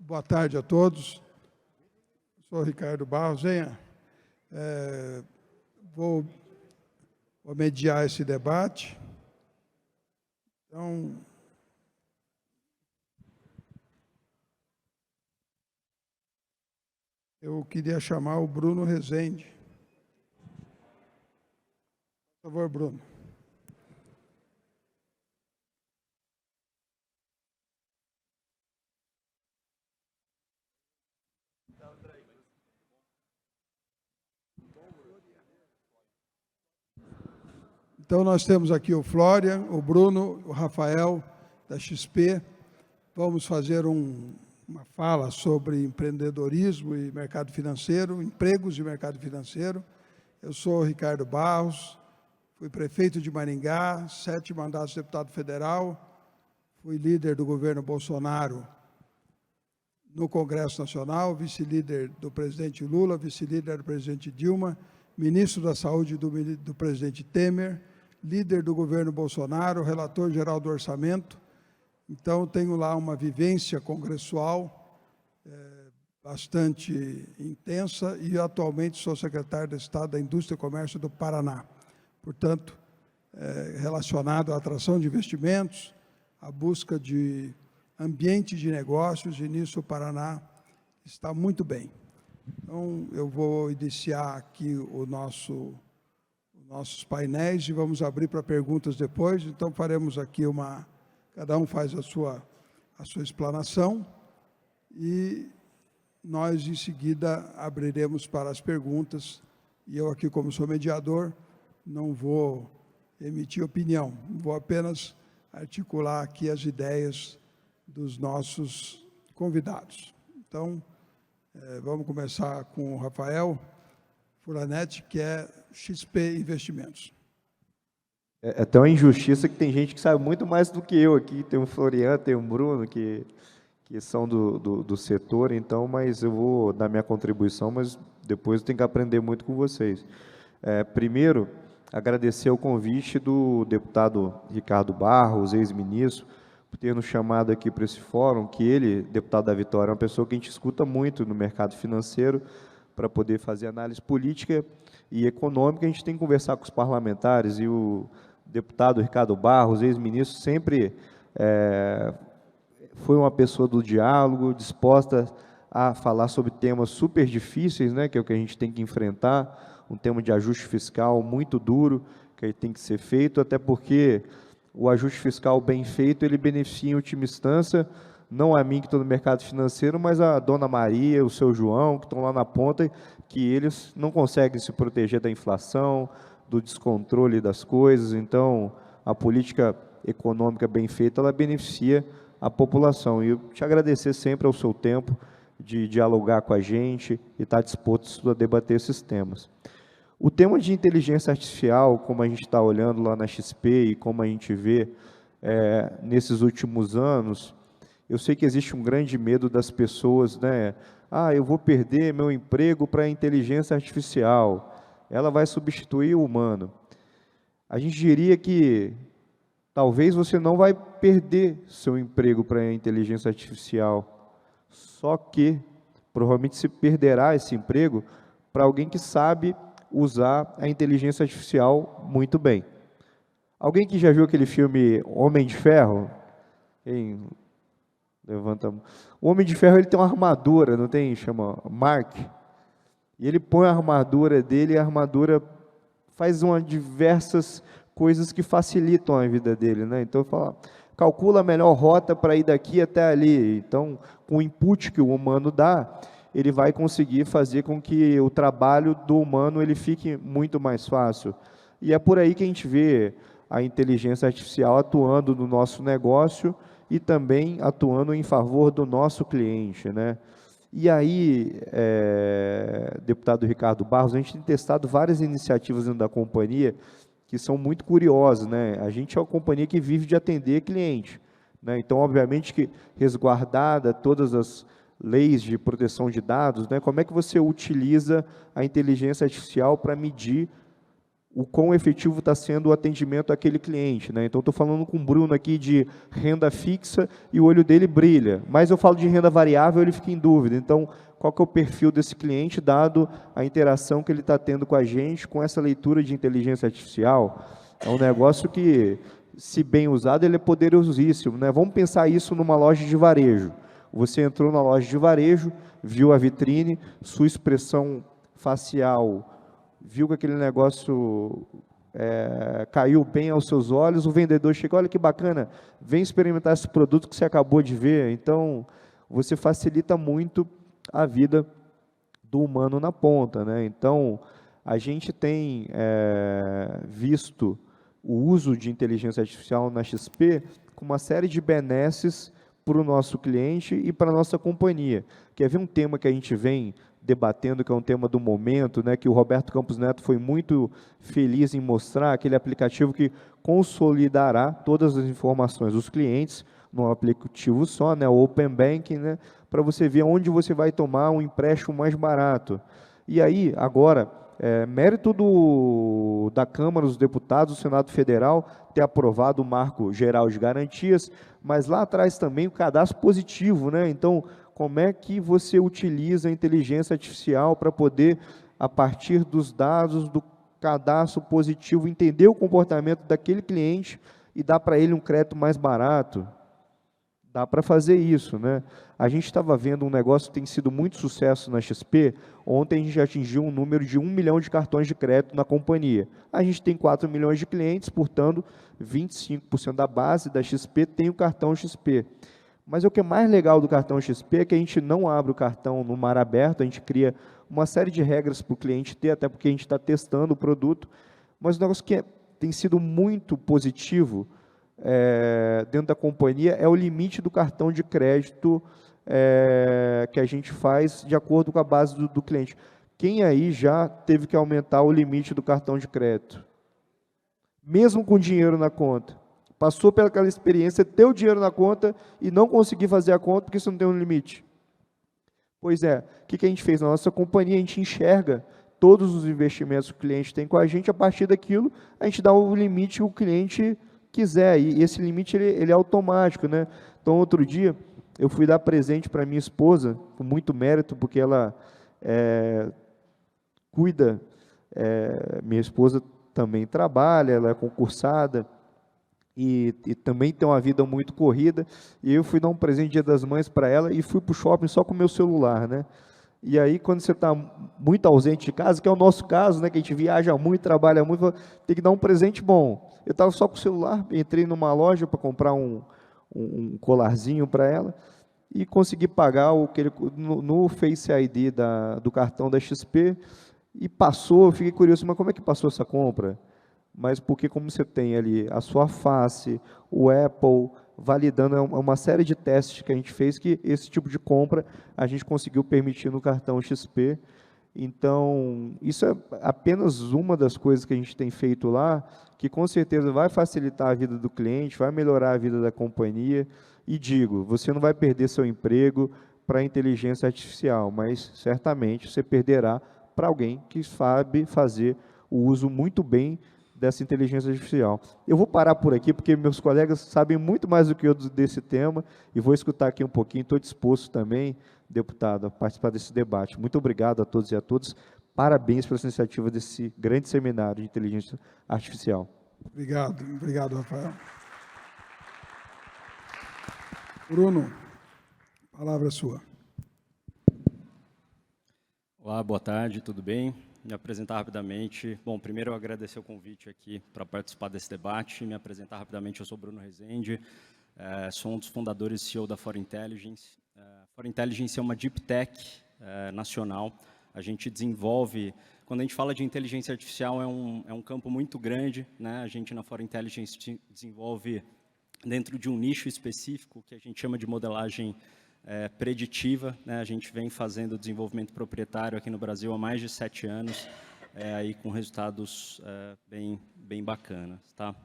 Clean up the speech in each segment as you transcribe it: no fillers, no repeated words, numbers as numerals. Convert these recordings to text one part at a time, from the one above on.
Boa tarde a todos. Sou Ricardo Barros. Vou mediar esse debate. Então, eu queria chamar o Bruno Rezende. Por favor, Bruno. Então, nós temos aqui o Florian, o Bruno, o Rafael, da XP. Vamos fazer uma fala sobre empreendedorismo e mercado financeiro, empregos e mercado financeiro. Eu sou o Ricardo Barros, fui prefeito de Maringá, 7 mandatos de deputado federal, fui líder do governo Bolsonaro no Congresso Nacional, vice-líder do presidente Lula, vice-líder do presidente Dilma, ministro da Saúde do presidente Temer, líder do governo Bolsonaro, relator geral do orçamento. Então, tenho lá uma vivência congressual bastante intensa e atualmente sou secretário de Estado da Indústria e Comércio do Paraná. Portanto, relacionado à atração de investimentos, à busca de ambiente de negócios, e nisso o Paraná está muito bem. Então, eu vou iniciar aqui os nossos painéis e vamos abrir para perguntas depois. Então, faremos aqui cada um faz a sua explanação e nós, em seguida, abriremos para as perguntas. E eu aqui, como sou mediador, não vou emitir opinião, vou apenas articular aqui as ideias dos nossos convidados. Então, vamos começar com o Rafael Furanetti, que é XP Investimentos. É tão injustiça que tem gente que sabe muito mais do que eu aqui. Tem o Florian, tem o Bruno, que são do setor, então, mas eu vou dar minha contribuição, mas depois eu tenho que aprender muito com vocês. Primeiro, agradecer o convite do deputado Ricardo Barros, ex-ministro, por ter nos chamado aqui para esse fórum, que ele, deputado da Vitória, é uma pessoa que a gente escuta muito no mercado financeiro, para poder fazer análise política e econômica. A gente tem que conversar com os parlamentares, e o deputado Ricardo Barros, ex-ministro, sempre foi uma pessoa do diálogo, disposta a falar sobre temas super difíceis, né, que é o que a gente tem que enfrentar, um tema de ajuste fiscal muito duro, que tem que ser feito, até porque o ajuste fiscal bem feito, ele beneficia em última instância, não a mim que estou no mercado financeiro, mas a dona Maria, o seu João, que estão lá na ponta, que eles não conseguem se proteger da inflação, do descontrole das coisas. Então, a política econômica bem feita, ela beneficia a população. E eu te agradecer sempre ao seu tempo de dialogar com a gente e estar disposto a debater esses temas. O tema de inteligência artificial, como a gente está olhando lá na XP e como a gente vê nesses últimos anos, eu sei que existe um grande medo das pessoas, né? Eu vou perder meu emprego para a inteligência artificial, ela vai substituir o humano. A gente diria que talvez você não vai perder seu emprego para a inteligência artificial, só que provavelmente se perderá esse emprego para alguém que sabe usar a inteligência artificial muito bem. Alguém que já viu aquele filme Homem de Ferro? Levanta a mão. O Homem de Ferro, ele tem uma armadura, não tem? Chama Mark. E ele põe a armadura dele, e a armadura faz diversas coisas que facilitam a vida dele, né? Então, calcula a melhor rota para ir daqui até ali. Então, com o input que o humano dá, ele vai conseguir fazer com que o trabalho do humano ele fique muito mais fácil. E é por aí que a gente vê a inteligência artificial atuando no nosso negócio e também atuando em favor do nosso cliente, né? E aí, deputado Ricardo Barros, a gente tem testado várias iniciativas dentro da companhia que são muito curiosas, né? A gente é uma companhia que vive de atender cliente, né? Então, obviamente que resguardada todas as leis de proteção de dados, né? Como é que você utiliza a inteligência artificial para medir o quão efetivo está sendo o atendimento àquele cliente, né? Então, estou falando com o Bruno aqui de renda fixa e o olho dele brilha, mas eu falo de renda variável, ele fica em dúvida. Então, qual que é o perfil desse cliente, dado a interação que ele está tendo com a gente, com essa leitura de inteligência artificial? É um negócio que, se bem usado, ele é poderosíssimo, né? Vamos pensar isso numa loja de varejo. Você entrou na loja de varejo, viu a vitrine, sua expressão facial, viu que aquele negócio caiu bem aos seus olhos, o vendedor chega, olha que bacana, vem experimentar esse produto que você acabou de ver. Então, você facilita muito a vida do humano na ponta, né? Então, a gente tem visto o uso de inteligência artificial na XP com uma série de benesses para o nosso cliente e para a nossa companhia. Quer ver um tema que a gente vem debatendo, que é um tema do momento, né, que o Roberto Campos Neto foi muito feliz em mostrar, aquele aplicativo que consolidará todas as informações dos clientes num aplicativo só, né, o Open Banking, né, para você ver onde você vai tomar um empréstimo mais barato. E aí, agora, mérito da Câmara dos Deputados, do Senado Federal, ter aprovado o Marco Geral de Garantias, mas lá atrás também o cadastro positivo, né? Então, como é que você utiliza a inteligência artificial para poder, a partir dos dados do cadastro positivo, entender o comportamento daquele cliente e dar para ele um crédito mais barato? Dá para fazer isso, né? A gente estava vendo um negócio que tem sido muito sucesso na XP. Ontem a gente já atingiu um número de 1 milhão de cartões de crédito na companhia. A gente tem 4 milhões de clientes, portanto, 25% da base da XP tem o cartão XP. Mas o que é mais legal do cartão XP é que a gente não abre o cartão no mar aberto, a gente cria uma série de regras para o cliente ter, até porque a gente está testando o produto, mas o negócio que tem sido muito positivo dentro da companhia é o limite do cartão de crédito que a gente faz de acordo com a base do cliente. Quem aí já teve que aumentar o limite do cartão de crédito? Mesmo com dinheiro na conta. Passou pelaquela experiência, ter o dinheiro na conta e não conseguir fazer a conta porque você não tem um limite. Pois é, o que a gente fez na nossa companhia? A gente enxerga todos os investimentos que o cliente tem com a gente, a partir daquilo, a gente dá o limite que o cliente quiser, e esse limite ele é automático, né? Então, outro dia, eu fui dar presente para minha esposa, com muito mérito, porque ela cuida, minha esposa também trabalha, ela é concursada, e também tem uma vida muito corrida, e eu fui dar um presente Dia das Mães para ela, e fui para o shopping só com o meu celular, né? E aí, quando você está muito ausente de casa, que é o nosso caso, né, que a gente viaja muito, trabalha muito, tem que dar um presente bom. Eu estava só com o celular, entrei numa loja para comprar um colarzinho para ela, e consegui pagar no Face ID do cartão da XP, e passou. Eu fiquei curioso, mas como é que passou essa compra? Mas porque, como você tem ali a sua face, o Apple validando, uma série de testes que a gente fez, que esse tipo de compra a gente conseguiu permitir no cartão XP. Então, isso é apenas uma das coisas que a gente tem feito lá, que com certeza vai facilitar a vida do cliente, vai melhorar a vida da companhia. E digo, você não vai perder seu emprego para a inteligência artificial, mas certamente você perderá para alguém que sabe fazer o uso muito bem dessa inteligência artificial. Eu vou parar por aqui, porque meus colegas sabem muito mais do que eu desse tema, e vou escutar aqui um pouquinho. Estou disposto também, deputado, a participar desse debate. Muito obrigado a todos e a todas. Parabéns pela iniciativa desse grande seminário de inteligência artificial. Obrigado, Rafael. Bruno, a palavra é sua. Olá, boa tarde, tudo bem? Me apresentar rapidamente. Bom, primeiro eu agradecer o convite aqui para participar desse debate. Me apresentar rapidamente, eu sou Bruno Rezende, sou um dos fundadores e CEO da For Intelligence. For Intelligence é uma deep tech nacional. A gente desenvolve, quando a gente fala de inteligência artificial, é um campo muito grande, né? A gente na For Intelligence desenvolve dentro de um nicho específico que a gente chama de modelagem preditiva, né? A gente vem fazendo desenvolvimento proprietário aqui no Brasil há mais de 7 anos, aí com resultados bem bacanas. Tá?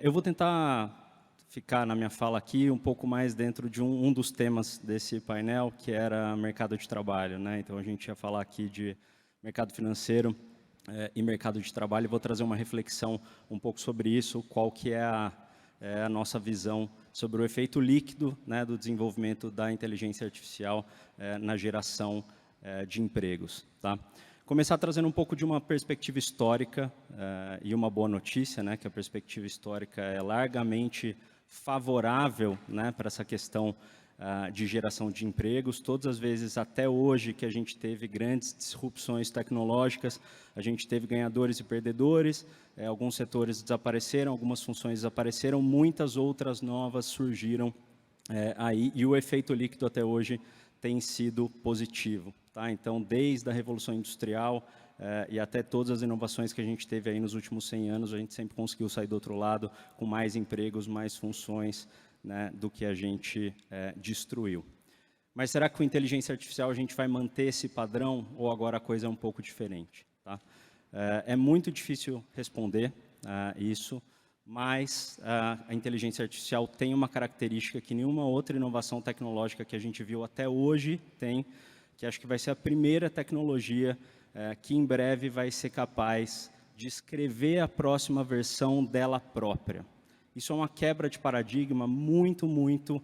Eu vou tentar ficar na minha fala aqui um pouco mais dentro de um dos temas desse painel, que era mercado de trabalho, né? Então, a gente ia falar aqui de mercado financeiro e mercado de trabalho. Vou trazer uma reflexão um pouco sobre isso, qual que é a nossa visão sobre o efeito líquido, né, do desenvolvimento da inteligência artificial na geração de empregos. Tá? Começar trazendo um pouco de uma perspectiva histórica e uma boa notícia, né, que a perspectiva histórica é largamente favorável, né, para essa questão de geração de empregos. Todas as vezes até hoje que a gente teve grandes disrupções tecnológicas, a gente teve ganhadores e perdedores, alguns setores desapareceram, algumas funções desapareceram, muitas outras novas surgiram aí, e o efeito líquido até hoje tem sido positivo. Tá? Então, desde a Revolução Industrial e até todas as inovações que a gente teve aí nos últimos 100 anos, a gente sempre conseguiu sair do outro lado com mais empregos, mais funções, né, do que a gente destruiu. Mas será que com inteligência artificial a gente vai manter esse padrão ou agora a coisa é um pouco diferente? Tá? É muito difícil responder isso, mas a inteligência artificial tem uma característica que nenhuma outra inovação tecnológica que a gente viu até hoje tem, que acho que vai ser a primeira tecnologia que em breve vai ser capaz de escrever a próxima versão dela própria. Isso é uma quebra de paradigma muito, muito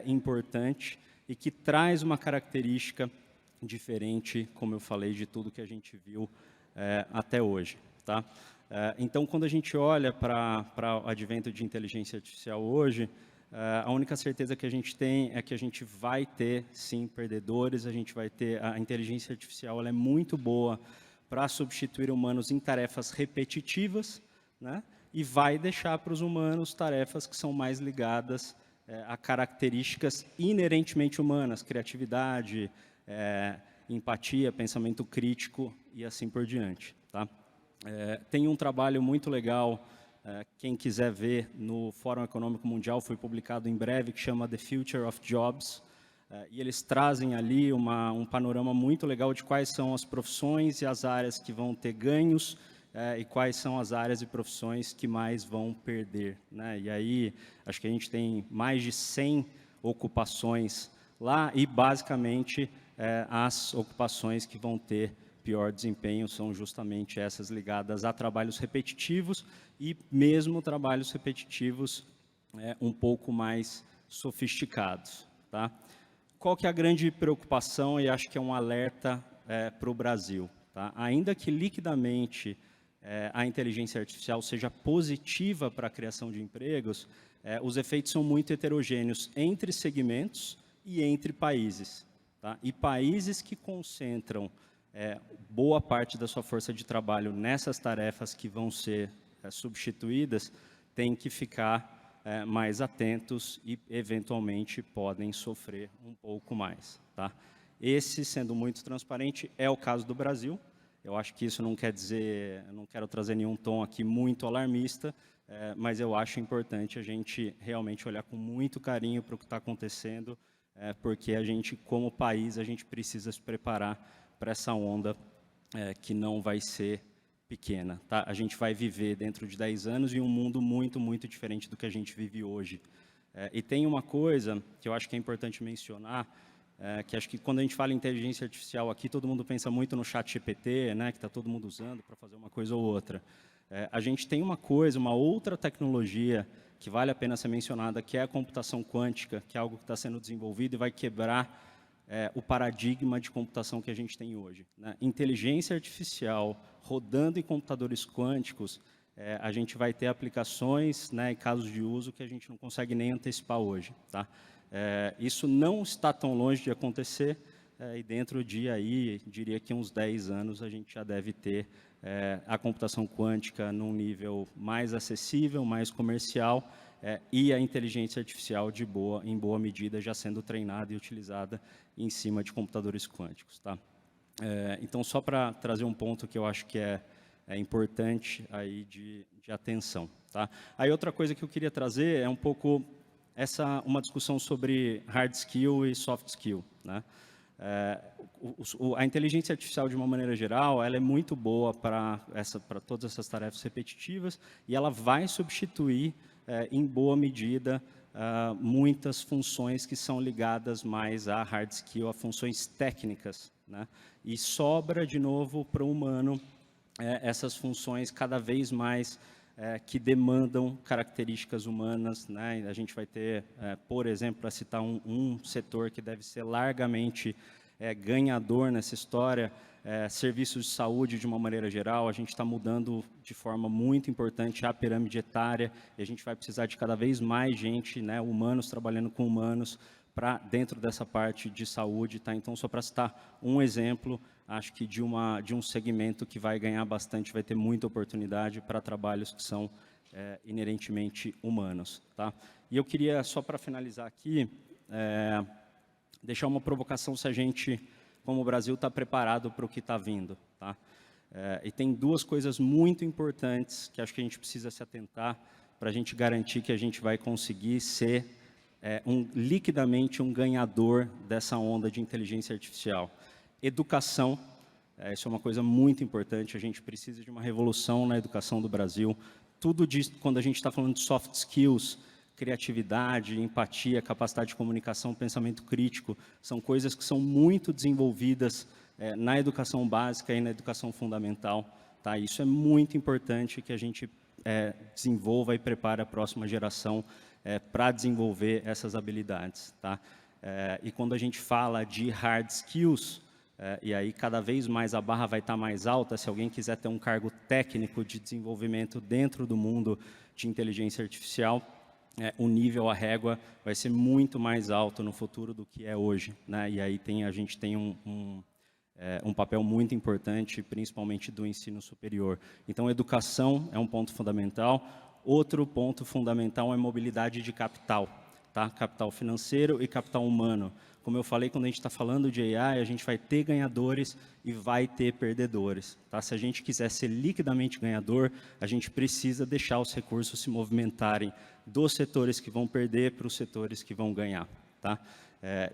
importante e que traz uma característica diferente, como eu falei, de tudo que a gente viu até hoje. Tá? Então, quando a gente olha para o advento de inteligência artificial hoje, a única certeza que a gente tem é que a gente vai ter, sim, perdedores, a inteligência artificial ela é muito boa para substituir humanos em tarefas repetitivas, né? E vai deixar para os humanos tarefas que são mais ligadas a características inerentemente humanas, criatividade, empatia, pensamento crítico e assim por diante. Tá? Tem um trabalho muito legal, quem quiser ver, no Fórum Econômico Mundial, foi publicado em breve, que chama The Future of Jobs, e eles trazem ali um panorama muito legal de quais são as profissões e as áreas que vão ter ganhos, e quais são as áreas e profissões que mais vão perder. Né? E aí, acho que a gente tem mais de 100 ocupações lá e, basicamente, as ocupações que vão ter pior desempenho são justamente essas ligadas a trabalhos repetitivos e mesmo trabalhos repetitivos um pouco mais sofisticados. Tá? Qual que é a grande preocupação, e acho que é um alerta para o Brasil? Tá? Ainda que liquidamente a inteligência artificial seja positiva para a criação de empregos, os efeitos são muito heterogêneos entre segmentos e entre países. Tá? E países que concentram boa parte da sua força de trabalho nessas tarefas que vão ser substituídas, têm que ficar mais atentos e, eventualmente, podem sofrer um pouco mais. Tá? Esse, sendo muito transparente, é o caso do Brasil. Eu acho que isso não quer dizer, eu não quero trazer nenhum tom aqui muito alarmista, mas eu acho importante a gente realmente olhar com muito carinho para o que está acontecendo, porque a gente, como país, a gente precisa se preparar para essa onda que não vai ser pequena. Tá? A gente vai viver dentro de 10 anos em um mundo muito, muito diferente do que a gente vive hoje. E tem uma coisa que eu acho que é importante mencionar, que acho que quando a gente fala em inteligência artificial aqui, todo mundo pensa muito no ChatGPT, né, que está todo mundo usando para fazer uma coisa ou outra. A gente tem uma outra tecnologia que vale a pena ser mencionada, que é a computação quântica, que é algo que está sendo desenvolvido e vai quebrar o paradigma de computação que a gente tem hoje. Né? Inteligência artificial rodando em computadores quânticos, a gente vai ter aplicações, né, e casos de uso que a gente não consegue nem antecipar hoje. Tá? Isso não está tão longe de acontecer, e dentro de, aí, diria que uns 10 anos, a gente já deve ter a computação quântica num nível mais acessível, mais comercial, e a inteligência artificial em boa medida já sendo treinada e utilizada em cima de computadores quânticos. Tá? Então, só para trazer um ponto que eu acho que é importante aí de atenção. Tá? Aí outra coisa que eu queria trazer é um pouco uma discussão sobre hard skill e soft skill. Né? A inteligência artificial, de uma maneira geral, ela é muito boa para todas essas tarefas repetitivas e ela vai substituir, em boa medida, muitas funções que são ligadas mais a hard skill, a funções técnicas. Né? E sobra, de novo, para o humano essas funções cada vez mais que demandam características humanas, né? A gente vai ter, por exemplo, para citar um setor que deve ser largamente ganhador nessa história, serviços de saúde de uma maneira geral. A gente está mudando de forma muito importante a pirâmide etária e a gente vai precisar de cada vez mais gente, né, humanos trabalhando com humanos para dentro dessa parte de saúde, tá? Então, só para citar um exemplo, acho que de um segmento que vai ganhar bastante, vai ter muita oportunidade para trabalhos que são inerentemente humanos, tá? E eu queria, só para finalizar aqui, deixar uma provocação se a gente, como o Brasil, está preparado para o que está vindo, tá? E tem duas coisas muito importantes que acho que a gente precisa se atentar para a gente garantir que a gente vai conseguir ser liquidamente um ganhador dessa onda de inteligência artificial. Educação, isso é uma coisa muito importante, a gente precisa de uma revolução na educação do Brasil. Tudo disso, quando a gente está falando de soft skills, criatividade, empatia, capacidade de comunicação, pensamento crítico, são coisas que são muito desenvolvidas na educação básica e na educação fundamental. Tá? Isso é muito importante que a gente desenvolva e prepare a próxima geração para desenvolver essas habilidades. Tá? E quando a gente fala de hard skills, e aí cada vez mais a barra vai estar mais alta, se alguém quiser ter um cargo técnico de desenvolvimento dentro do mundo de inteligência artificial, o nível, a régua, vai ser muito mais alto no futuro do que é hoje, né? E aí a gente tem um papel muito importante, principalmente do ensino superior. Então, educação é um ponto fundamental. Outro ponto fundamental é mobilidade de capital, tá? Capital financeiro e capital humano. Como eu falei, quando a gente está falando de AI, a gente vai ter ganhadores e vai ter perdedores. Tá? Se a gente quiser ser liquidamente ganhador, a gente precisa deixar os recursos se movimentarem dos setores que vão perder para os setores que vão ganhar. Tá?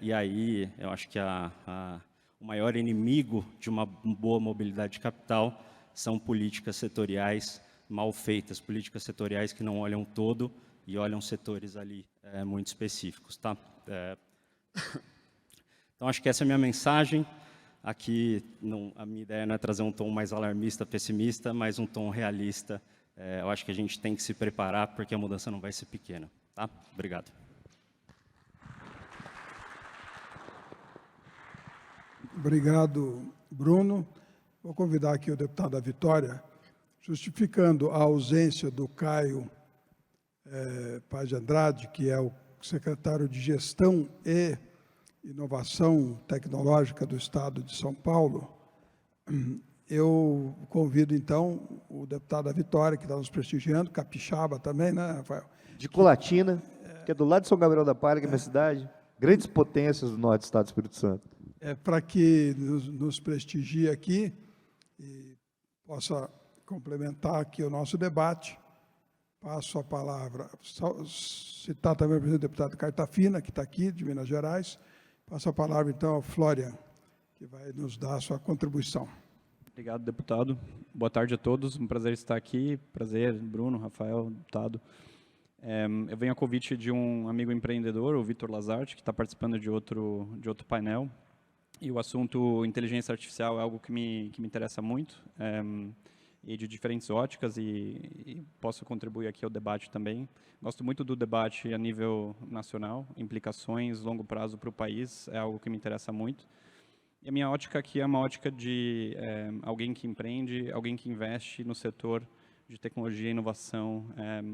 E aí, eu acho que o maior inimigo de uma boa mobilidade de capital são políticas setoriais mal feitas, políticas setoriais que não olham todo e olham setores ali muito específicos. Tá? Então, acho que essa é a minha mensagem. Aqui, a minha ideia não é trazer um tom mais alarmista, pessimista, mas um tom realista. Eu acho que a gente tem que se preparar, porque a mudança não vai ser pequena. Tá? Obrigado. Obrigado, Bruno. Vou convidar aqui o deputado da Vitória, justificando a ausência do Caio Paz de Andrade, que é o secretário de Gestão e Inovação Tecnológica do Estado de São Paulo. Eu convido, então, o deputado da Vitória, que está nos prestigiando, capixaba também, né, Rafael? De Colatina, que é do lado de São Gabriel da Palha, que é minha cidade. Grandes potências do norte do Estado do Espírito Santo. Para que nos prestigie aqui e possa complementar aqui o nosso debate, passo a palavra, citar também o presidente deputado Cartafina, que está aqui, de Minas Gerais. Passo a palavra, então, ao Florian, que vai nos dar a sua contribuição. Obrigado, deputado. Boa tarde a todos. Um prazer estar aqui. Prazer, Bruno, Rafael, deputado. Eu venho a convite de um amigo empreendedor, o Vitor Lazarte, que está participando de outro painel. E o assunto inteligência artificial é algo que me interessa muito, e de diferentes óticas, e posso contribuir aqui ao debate também. Gosto muito do debate a nível nacional, implicações, longo prazo para o país, é algo que me interessa muito. E a minha ótica aqui é uma ótica de alguém que empreende, alguém que investe no setor de tecnologia e inovação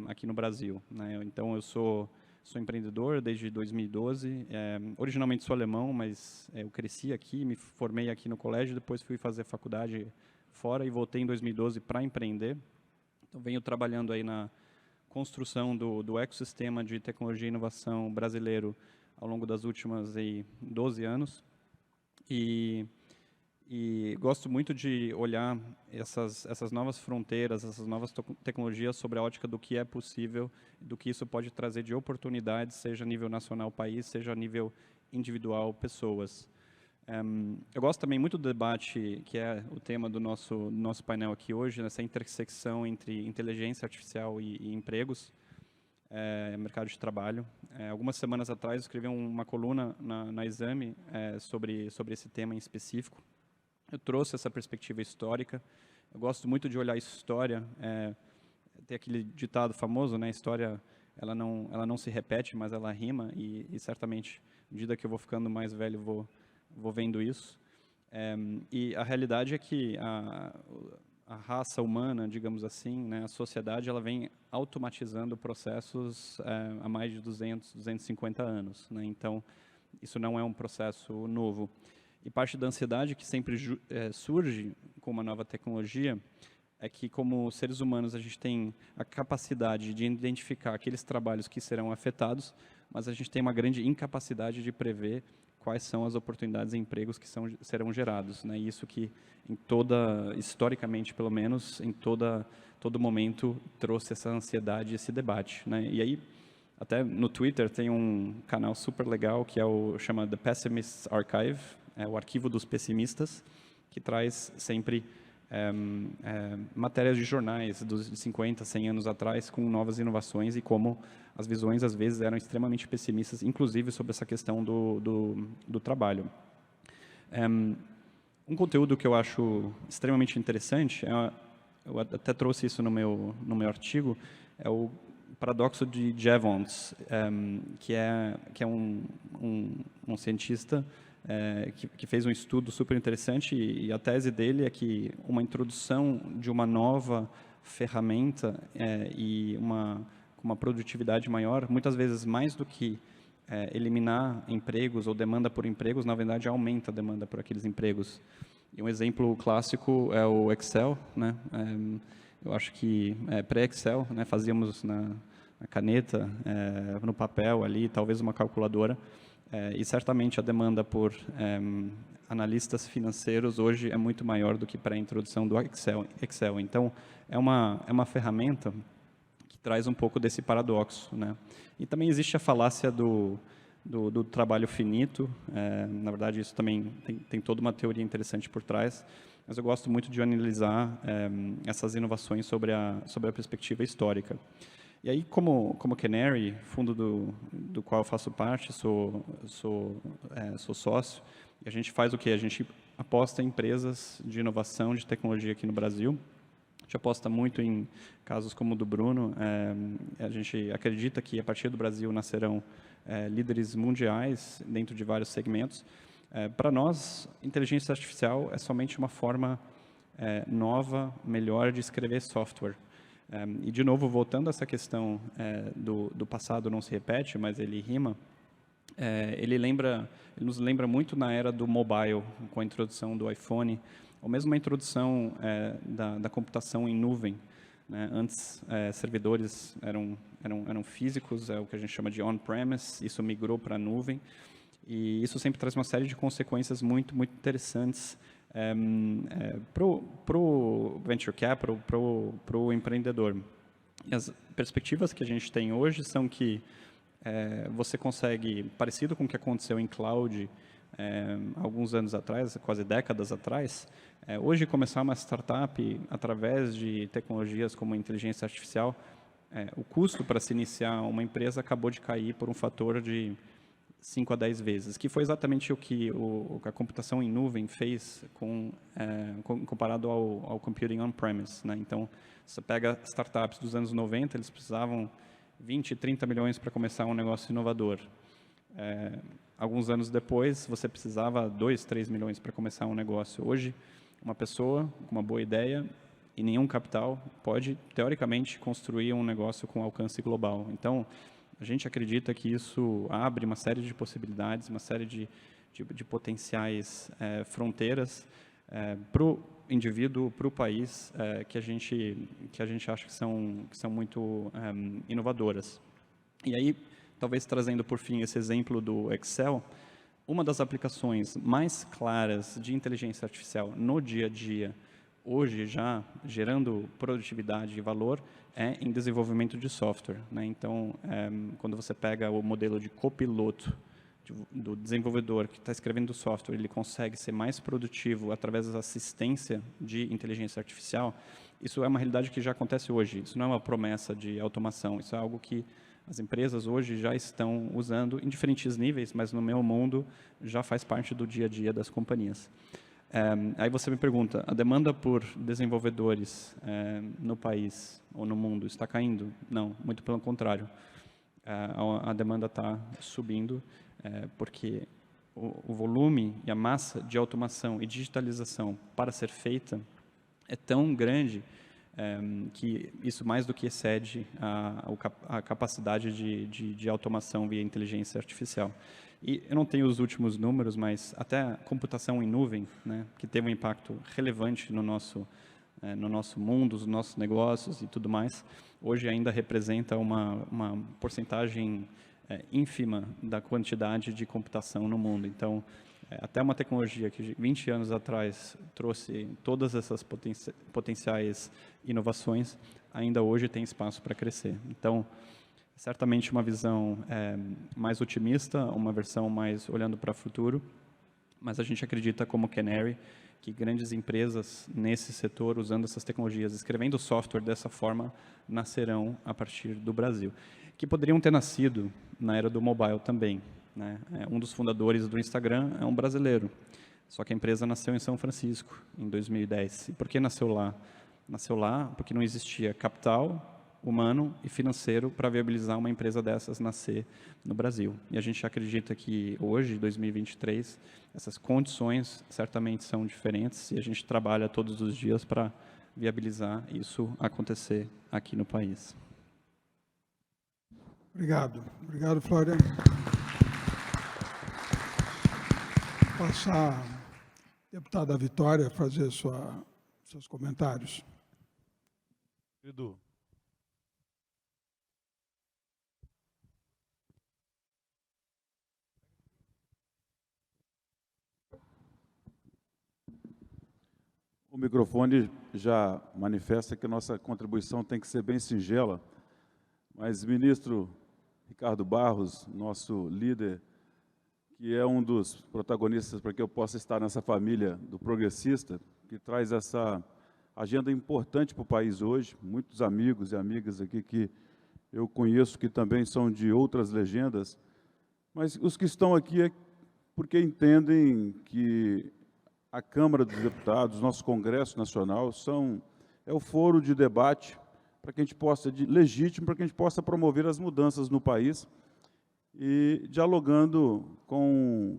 aqui no Brasil, né? Então, eu sou empreendedor desde 2012, originalmente sou alemão, mas eu cresci aqui, me formei aqui no colégio, depois fui fazer faculdade fora e voltei em 2012 para empreender. Então, venho trabalhando aí na construção do ecossistema de tecnologia e inovação brasileiro ao longo das últimas 12 anos. E gosto muito de olhar essas novas fronteiras, essas novas tecnologias sobre a ótica do que é possível, do que isso pode trazer de oportunidades, seja a nível nacional, país, seja a nível individual, pessoas. Eu gosto também muito do debate, que é o tema do nosso painel aqui hoje, nessa intersecção entre inteligência artificial e empregos, mercado de trabalho. Algumas semanas atrás, eu escrevi uma coluna na Exame sobre esse tema em específico. Eu trouxe essa perspectiva histórica. eu gosto muito de olhar a história. Tem aquele ditado famoso, né? A história ela não se repete, mas ela rima, e certamente, à medida que eu vou ficando mais velho, vou vendo isso. E a realidade é que a raça humana, digamos assim, né, a sociedade, ela vem automatizando processos há mais de 250 anos. Né? Então, isso não é um processo novo. E parte da ansiedade que sempre surge com uma nova tecnologia é que, como seres humanos, a gente tem a capacidade de identificar aqueles trabalhos que serão afetados, mas a gente tem uma grande incapacidade de prever quais são as oportunidades de empregos que serão gerados, né? Isso que, historicamente, pelo menos, em todo momento, trouxe essa ansiedade, esse debate, né? E aí, até no Twitter, tem um canal super legal que chama The Pessimist Archive, o arquivo dos pessimistas, que traz sempre matérias de jornais de 50, 100 anos atrás, com novas inovações e como as visões, às vezes, eram extremamente pessimistas, inclusive sobre essa questão do trabalho. Um conteúdo que eu acho extremamente interessante, eu até trouxe isso no meu artigo, é o paradoxo de Jevons, que é um cientista que fez um estudo super interessante, e a tese dele é que uma introdução de uma nova ferramenta e com uma produtividade maior, muitas vezes mais do que eliminar empregos ou demanda por empregos, na verdade aumenta a demanda por aqueles empregos. E um exemplo clássico é o Excel, né? Eu acho que pré-Excel, né, fazíamos na caneta, no papel ali, talvez uma calculadora, e certamente a demanda por analistas financeiros hoje é muito maior do que para a introdução do Excel. Então, é uma ferramenta que traz um pouco desse paradoxo, né? E também existe a falácia do trabalho finito. Na verdade, isso também tem toda uma teoria interessante por trás, mas eu gosto muito de analisar essas inovações sobre a perspectiva histórica. E aí, como Canary, fundo do qual eu faço parte, sou sócio, e a gente faz o quê? A gente aposta em empresas de inovação, de tecnologia aqui no Brasil. A gente aposta muito em casos como o do Bruno. A gente acredita que, a partir do Brasil, nascerão líderes mundiais dentro de vários segmentos. Para nós, inteligência artificial é somente uma forma nova, melhor de escrever software. E, de novo, voltando a essa questão do passado não se repete, mas ele rima, ele nos lembra muito na era do mobile, com a introdução do iPhone, ou mesmo a introdução da computação em nuvem. Né? Antes, servidores eram físicos, é o que a gente chama de on-premise, isso migrou para a nuvem, e isso sempre traz uma série de consequências muito, muito interessantes para o venture capital, para o empreendedor. E as perspectivas que a gente tem hoje são que você consegue, parecido com o que aconteceu em cloud alguns anos atrás, quase décadas atrás, hoje começar uma startup através de tecnologias como inteligência artificial, o custo para se iniciar uma empresa acabou de cair por um fator de 5 a 10 vezes, que foi exatamente o que a computação em nuvem fez comparado ao computing on-premise. Né? Então, você pega startups dos anos 90, eles precisavam 20, 30 milhões para começar um negócio inovador. Alguns anos depois, você precisava 2, 3 milhões para começar um negócio. Hoje, uma pessoa com uma boa ideia e nenhum capital pode, teoricamente, construir um negócio com alcance global. Então, a gente acredita que isso abre uma série de possibilidades, uma série de potenciais fronteiras para o indivíduo, para o país, que a gente acha que são muito inovadoras. E aí, talvez trazendo por fim esse exemplo do Excel, uma das aplicações mais claras de inteligência artificial no dia a dia, hoje já gerando produtividade e valor, em desenvolvimento de software. Né? Então, quando você pega o modelo de copiloto do desenvolvedor que está escrevendo o software, ele consegue ser mais produtivo através da assistência de inteligência artificial, isso é uma realidade que já acontece hoje. Isso não é uma promessa de automação, isso é algo que as empresas hoje já estão usando em diferentes níveis, mas no meu mundo já faz parte do dia a dia das companhias. Aí você me pergunta, a demanda por desenvolvedores no país ou no mundo está caindo? Não, muito pelo contrário. A demanda está subindo, porque o volume e a massa de automação e digitalização para ser feita é tão grande que isso mais do que excede a capacidade de automação via inteligência artificial. E eu não tenho os últimos números, mas até a computação em nuvem, né, que teve um impacto relevante no nosso mundo, nos nossos negócios e tudo mais, hoje ainda representa uma porcentagem ínfima da quantidade de computação no mundo. Então, até uma tecnologia que 20 anos atrás trouxe todas essas potenciais inovações, ainda hoje tem espaço para crescer. Então, certamente uma visão mais otimista, uma versão mais olhando para o futuro, mas a gente acredita como Canary que grandes empresas nesse setor, usando essas tecnologias, escrevendo software dessa forma, nascerão a partir do Brasil, que poderiam ter nascido na era do mobile também, né? Um dos fundadores do Instagram é um brasileiro, só que a empresa nasceu em São Francisco, em 2010. E por que nasceu lá? Nasceu lá porque não existia capital humano e financeiro para viabilizar uma empresa dessas nascer no Brasil. E a gente acredita que hoje, 2023, essas condições certamente são diferentes e a gente trabalha todos os dias para viabilizar isso acontecer aqui no país. Obrigado. Obrigado, Florian. Vou passar a deputada Vitória fazer seus comentários. Edu. O microfone já manifesta que a nossa contribuição tem que ser bem singela, mas, ministro Ricardo Barros, nosso líder, que é um dos protagonistas para que eu possa estar nessa família do progressista, que traz essa agenda importante para o país hoje, muitos amigos e amigas aqui que eu conheço que também são de outras legendas, mas os que estão aqui é porque entendem que a Câmara dos Deputados, nosso Congresso Nacional, é o foro de debate para que a gente possa, legítimo, para que a gente possa promover as mudanças no país e dialogando com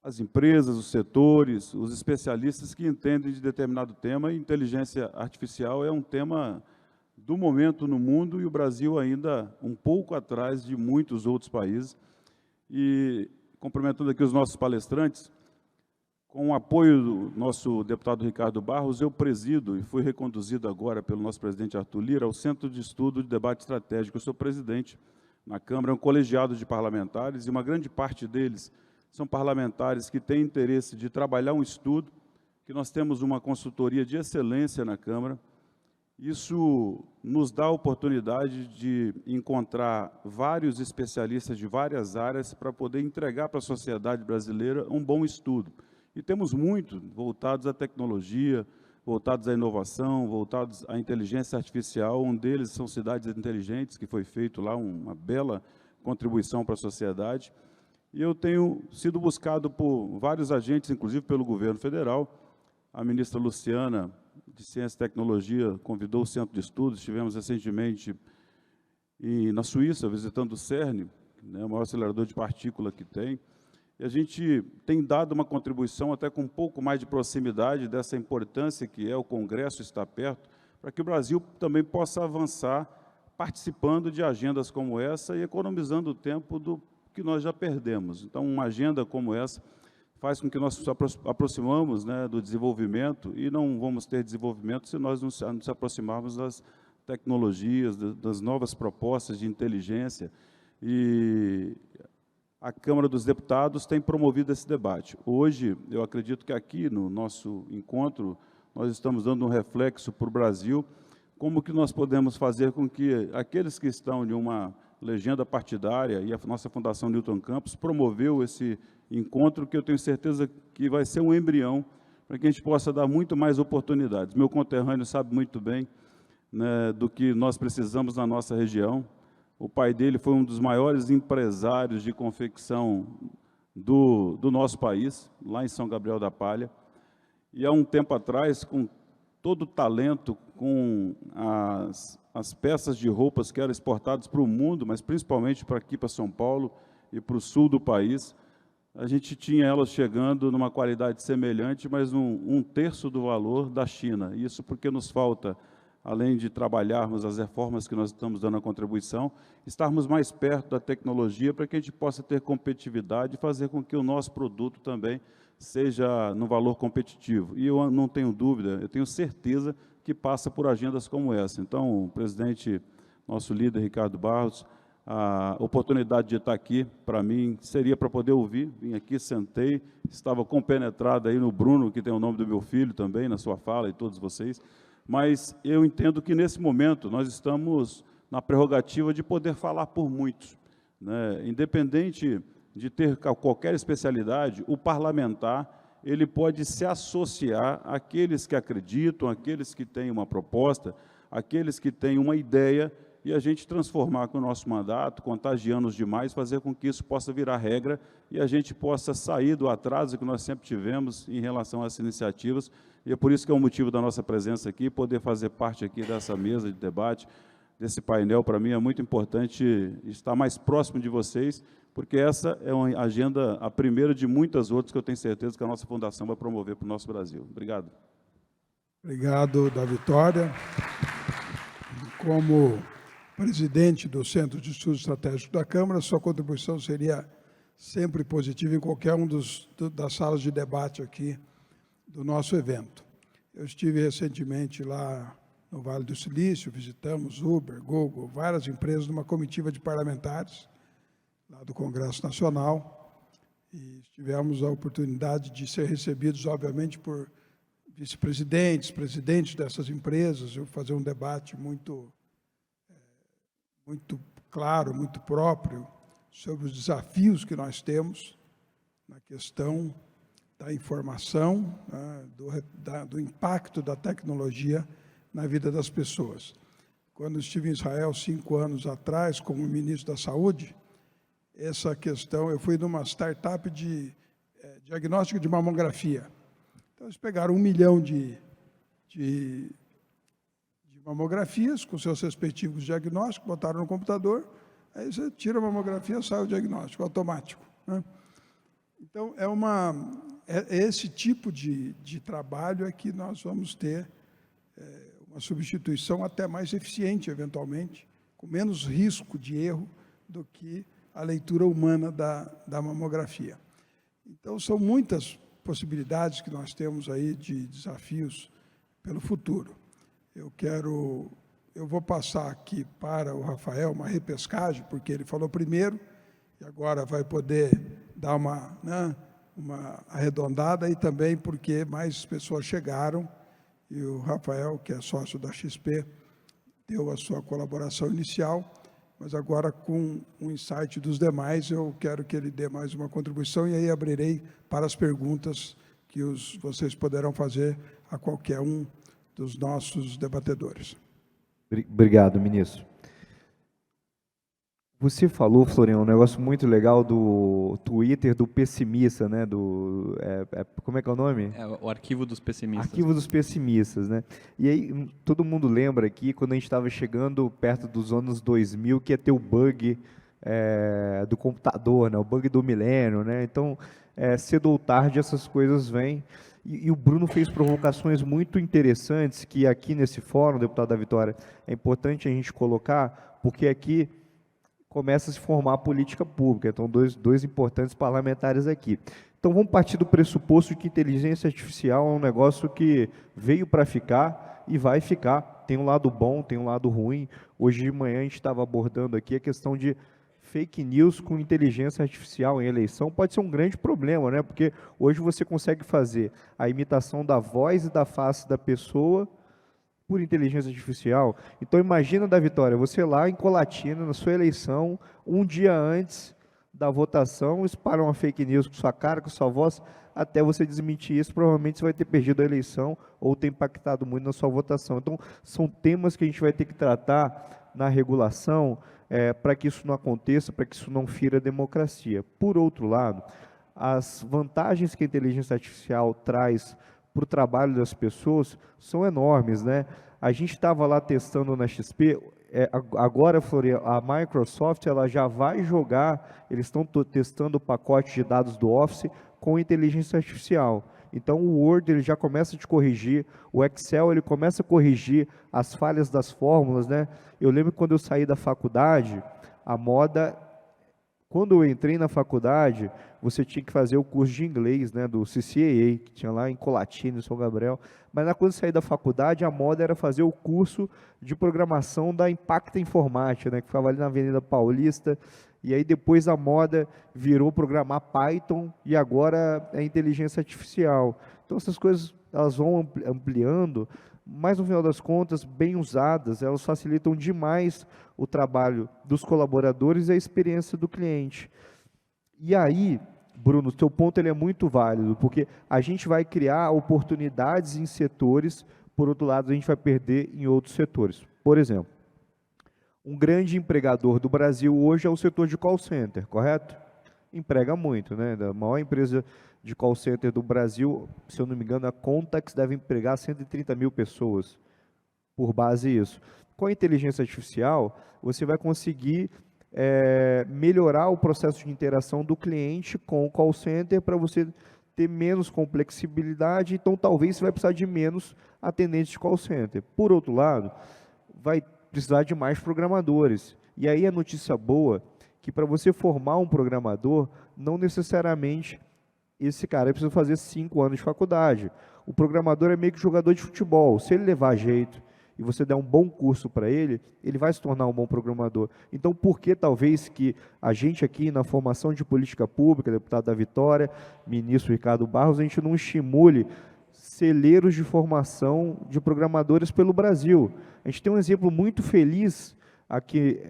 as empresas, os setores, os especialistas que entendem de determinado tema. E inteligência artificial é um tema do momento no mundo e o Brasil ainda um pouco atrás de muitos outros países. E, cumprimentando aqui os nossos palestrantes, com o apoio do nosso deputado Ricardo Barros, eu presido e fui reconduzido agora pelo nosso presidente Arthur Lira ao Centro de Estudo de Debate Estratégico. Eu sou presidente na Câmara, é um colegiado de parlamentares, e uma grande parte deles são parlamentares que têm interesse de trabalhar um estudo, que nós temos uma consultoria de excelência na Câmara. Isso nos dá a oportunidade de encontrar vários especialistas de várias áreas para poder entregar para a sociedade brasileira um bom estudo. E temos muito voltados à tecnologia, voltados à inovação, voltados à inteligência artificial. Um deles são cidades inteligentes, que foi feito lá uma bela contribuição para a sociedade. E eu tenho sido buscado por vários agentes, inclusive pelo governo federal. A ministra Luciana, de Ciência e Tecnologia, convidou o Centro de Estudos. Estivemos recentemente na Suíça, visitando o CERN, né, o maior acelerador de partícula que tem. E a gente tem dado uma contribuição até com um pouco mais de proximidade dessa importância que é o Congresso estar perto, para que o Brasil também possa avançar participando de agendas como essa e economizando o tempo que nós já perdemos. Então, uma agenda como essa faz com que nós nos aproximamos, né, do desenvolvimento, e não vamos ter desenvolvimento se nós não nos aproximarmos das tecnologias, das novas propostas de inteligência. E a Câmara dos Deputados tem promovido esse debate. Hoje, eu acredito que aqui no nosso encontro, nós estamos dando um reflexo para o Brasil, como que nós podemos fazer com que aqueles que estão de uma legenda partidária, e a nossa Fundação Newton Campos promoveu esse encontro, que eu tenho certeza que vai ser um embrião para que a gente possa dar muito mais oportunidades. Meu conterrâneo sabe muito bem, né, do que nós precisamos na nossa região. O pai dele foi um dos maiores empresários de confecção do nosso país, lá em São Gabriel da Palha. E há um tempo atrás, com todo o talento, com as peças de roupas que eram exportadas para o mundo, mas principalmente para aqui, para São Paulo e para o sul do país, a gente tinha elas chegando numa qualidade semelhante, mas um terço do valor da China. Isso porque nos falta, além de trabalharmos as reformas que nós estamos dando a contribuição, estarmos mais perto da tecnologia para que a gente possa ter competitividade e fazer com que o nosso produto também seja no valor competitivo. E eu não tenho dúvida, eu tenho certeza que passa por agendas como essa. Então, o presidente, nosso líder, Ricardo Barros, a oportunidade de estar aqui, para mim, seria para poder ouvir. Vim aqui, sentei, estava compenetrado aí no Bruno, que tem o nome do meu filho também, na sua fala, e todos vocês. Mas eu entendo que, nesse momento, nós estamos na prerrogativa de poder falar por muitos, né? Independente de ter qualquer especialidade, o parlamentar, ele pode se associar àqueles que acreditam, àqueles que têm uma proposta, àqueles que têm uma ideia, e a gente transformar com o nosso mandato, contagiando os demais, fazer com que isso possa virar regra e a gente possa sair do atraso que nós sempre tivemos em relação a essas iniciativas. E é por isso que é o motivo da nossa presença aqui, poder fazer parte aqui dessa mesa de debate, desse painel. Para mim é muito importante estar mais próximo de vocês, porque essa é uma agenda, a primeira de muitas outras que eu tenho certeza que a nossa fundação vai promover para o nosso Brasil. Obrigado. Obrigado, da Vitória. Como presidente do Centro de Estudos Estratégicos da Câmara, sua contribuição seria sempre positiva em qualquer das salas de debate aqui do nosso evento. Eu estive recentemente lá no Vale do Silício, visitamos Uber, Google, várias empresas, numa comitiva de parlamentares lá do Congresso Nacional, e tivemos a oportunidade de ser recebidos, obviamente, por vice-presidentes, presidentes dessas empresas, eu fazer um debate muito claro, muito próprio, sobre os desafios que nós temos na questão da informação, né, do impacto da tecnologia na vida das pessoas. Quando estive em Israel 5 anos atrás, como ministro da Saúde, essa questão, eu fui numa startup de diagnóstico de mamografia. Então, eles pegaram 1 milhão de mamografias com seus respectivos diagnósticos, botaram no computador, aí você tira a mamografia, sai o diagnóstico automático, né? Então, esse tipo de trabalho é que nós vamos ter uma substituição até mais eficiente, eventualmente, com menos risco de erro do que a leitura humana da mamografia. Então, são muitas possibilidades que nós temos aí de desafios pelo futuro. Eu vou passar aqui para o Rafael uma repescagem, porque ele falou primeiro, e agora vai poder dar uma arredondada, e também porque mais pessoas chegaram, e o Rafael, que é sócio da XP, deu a sua colaboração inicial, mas agora, com o insight dos demais, eu quero que ele dê mais uma contribuição, e aí abrirei para as perguntas que vocês poderão fazer a qualquer um dos nossos debatedores. Obrigado, ministro. Você falou, Florian, um negócio muito legal do Twitter do pessimista, né? Como é que é o nome? É o Arquivo dos Pessimistas. Arquivo dos Pessimistas, né? E aí, todo mundo lembra aqui, quando a gente estava chegando perto dos anos 2000, que ia ter o bug do computador, né? O bug do milênio, né? Então, cedo ou tarde, essas coisas vêm. E o Bruno fez provocações muito interessantes, que aqui nesse fórum, deputado da Vitória, é importante a gente colocar, porque aqui começa a se formar a política pública. Então, dois importantes parlamentares aqui. Então, vamos partir do pressuposto de que inteligência artificial é um negócio que veio para ficar e vai ficar. Tem um lado bom, tem um lado ruim. Hoje de manhã a gente estava abordando aqui a questão de fake news com inteligência artificial em eleição. Pode ser um grande problema, né? Porque hoje você consegue fazer a imitação da voz e da face da pessoa por inteligência artificial. Então, imagina, da Vitória, você lá em Colatina, na sua eleição, um dia antes da votação, espalha uma fake news com sua cara, com sua voz, até você desmentir isso, provavelmente você vai ter perdido a eleição ou ter impactado muito na sua votação. Então, são temas que a gente vai ter que tratar na regulação para que isso não aconteça, para que isso não fira a democracia. Por outro lado, as vantagens que a inteligência artificial traz para o trabalho das pessoas são enormes, né? A gente estava lá testando na XP, agora, Florian, a Microsoft ela já vai jogar, eles estão testando o pacote de dados do Office com inteligência artificial. Então, o Word ele já começa a te corrigir, o Excel ele começa a corrigir as falhas das fórmulas, né? Eu lembro que quando eu saí da faculdade, a moda... Quando eu entrei na faculdade, você tinha que fazer o curso de inglês, né, do CCAA, que tinha lá em Colatina, em São Gabriel. Mas quando eu saí da faculdade, a moda era fazer o curso de programação da Impacta Informática, né, que ficava ali na Avenida Paulista. E aí depois a moda virou programar Python e agora é inteligência artificial. Então essas coisas elas vão ampliando, mas no final das contas, bem usadas, elas facilitam demais o trabalho dos colaboradores e a experiência do cliente. E aí, Bruno, o teu ponto ele é muito válido, porque a gente vai criar oportunidades em setores, por outro lado, a gente vai perder em outros setores. Por exemplo, um grande empregador do Brasil hoje é o setor de call center, correto? Emprega muito, né? A maior empresa de call center do Brasil, se eu não me engano, a Contax deve empregar 130 mil pessoas, por base isso. Com a inteligência artificial, você vai conseguir melhorar o processo de interação do cliente com o call center para você ter menos complexibilidade, então talvez você vai precisar de menos atendentes de call center. Por outro lado, vai precisar de mais programadores. E aí a notícia boa que para você formar um programador, não necessariamente esse cara precisa fazer 5 anos de faculdade. O programador é meio que jogador de futebol. Se ele levar jeito e você der um bom curso para ele, ele vai se tornar um bom programador. Então, por que talvez que a gente aqui na formação de política pública, deputado da Vitória, ministro Ricardo Barros, a gente não estimule celeiros de formação de programadores pelo Brasil? A gente tem um exemplo muito feliz aqui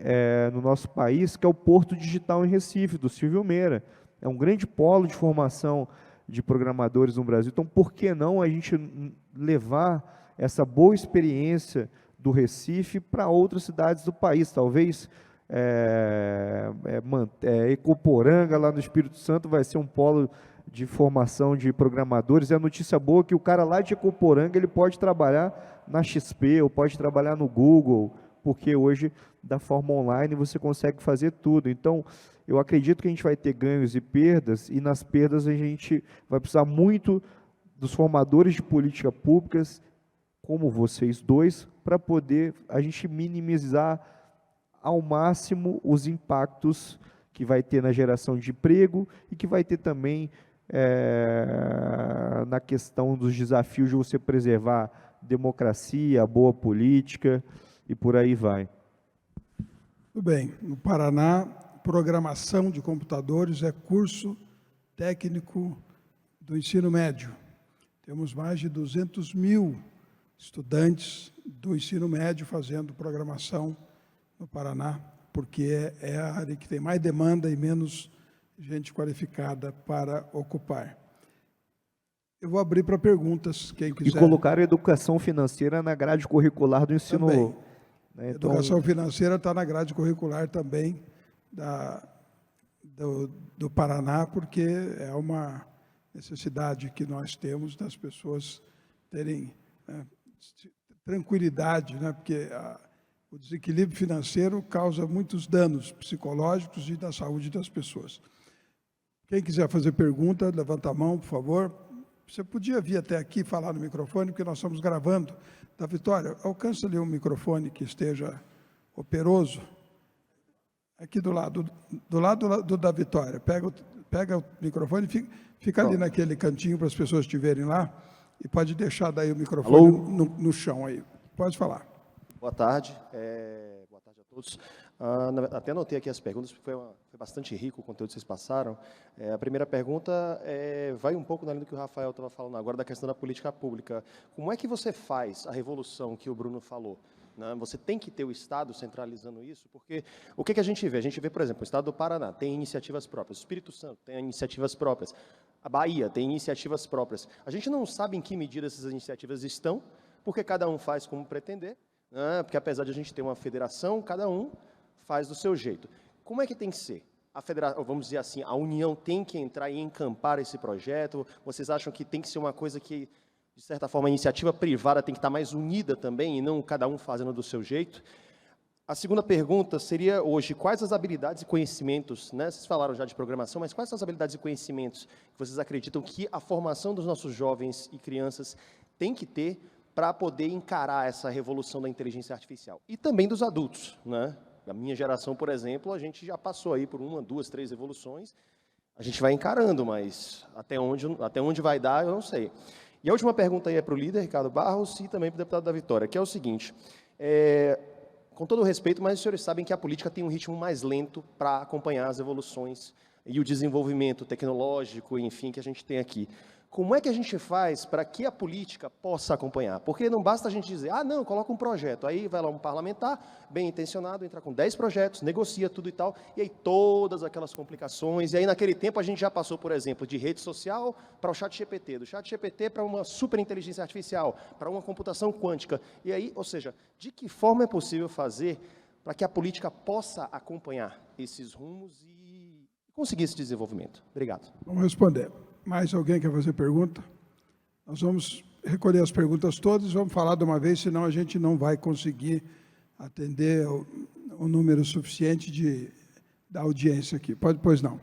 no nosso país, que é o Porto Digital em Recife, do Silvio Meira. É um grande polo de formação de programadores no Brasil. Então, por que não a gente levar essa boa experiência do Recife para outras cidades do país? Talvez Ecoporanga, lá no Espírito Santo, vai ser um polo de formação de programadores. E a notícia boa é que o cara lá de Ecoporanga ele pode trabalhar na XP, ou pode trabalhar no Google, porque hoje, da forma online, você consegue fazer tudo. Então, eu acredito que a gente vai ter ganhos e perdas, e nas perdas a gente vai precisar muito dos formadores de política públicas, como vocês dois, para poder a gente minimizar ao máximo os impactos que vai ter na geração de emprego e que vai ter também na questão dos desafios de você preservar democracia, boa política e por aí vai. Tudo bem. No Paraná, programação de computadores é curso técnico do ensino médio. Temos mais de 200 mil estudantes do ensino médio fazendo programação no Paraná, porque é a área que tem mais demanda e menos gente qualificada para ocupar. Eu vou abrir para perguntas, quem quiser. E colocar a educação financeira na grade curricular do ensino. Também. Né, então, educação financeira está na grade curricular também do Paraná, porque é uma necessidade que nós temos das pessoas terem tranquilidade, né, porque o desequilíbrio financeiro causa muitos danos psicológicos e da saúde das pessoas. Quem quiser fazer pergunta, levanta a mão, por favor. Você podia vir até aqui falar no microfone, porque nós estamos gravando. Da Vitória, alcança ali um microfone que esteja operoso. Aqui do lado da Vitória. Pega o microfone e fica ali naquele cantinho para as pessoas te verem lá. E pode deixar daí o microfone no chão aí. Pode falar. Boa tarde. Boa tarde a todos. Até anotei aqui as perguntas, porque foi bastante rico o conteúdo que vocês passaram. A primeira pergunta vai um pouco na linha do que o Rafael estava falando agora, da questão da política pública. Como é que você faz a revolução que o Bruno falou? Né? Você tem que ter o Estado centralizando isso, porque o que a gente vê? A gente vê, por exemplo, o Estado do Paraná tem iniciativas próprias, o Espírito Santo tem iniciativas próprias, a Bahia tem iniciativas próprias. A gente não sabe em que medida essas iniciativas estão, porque cada um faz como pretender, né? Porque apesar de a gente ter uma federação, cada um faz do seu jeito. Como é que tem que ser? vamos dizer assim, a União tem que entrar e encampar esse projeto? Vocês acham que tem que ser uma coisa que, de certa forma, a iniciativa privada tem que estar mais unida também, e não cada um fazendo do seu jeito? A segunda pergunta seria, hoje, quais as habilidades e conhecimentos, né? Vocês falaram já de programação, mas quais são as habilidades e conhecimentos que vocês acreditam que a formação dos nossos jovens e crianças tem que ter para poder encarar essa revolução da inteligência artificial? E também dos adultos, né? A minha geração, por exemplo, a gente já passou aí por 1, 2, 3 revoluções, a gente vai encarando, mas até onde vai dar, eu não sei. E a última pergunta aí é para o líder, Ricardo Barros, e também para o deputado da Vitória, que é o seguinte, com todo o respeito, mas os senhores sabem que a política tem um ritmo mais lento para acompanhar as evoluções e o desenvolvimento tecnológico, enfim, que a gente tem aqui. Como é que a gente faz para que a política possa acompanhar? Porque não basta a gente dizer, não, coloca um projeto. Aí vai lá um parlamentar, bem intencionado, entra com 10 projetos, negocia tudo e tal, e aí todas aquelas complicações. E aí, naquele tempo, a gente já passou, por exemplo, de rede social para o ChatGPT, do ChatGPT para uma superinteligência artificial, para uma computação quântica. E aí, ou seja, de que forma é possível fazer para que a política possa acompanhar esses rumos e conseguir esse desenvolvimento? Obrigado. Vamos responder. Mais alguém quer fazer pergunta? Nós vamos recolher as perguntas todas, vamos falar de uma vez, senão a gente não vai conseguir atender o número suficiente da audiência aqui. Pois não.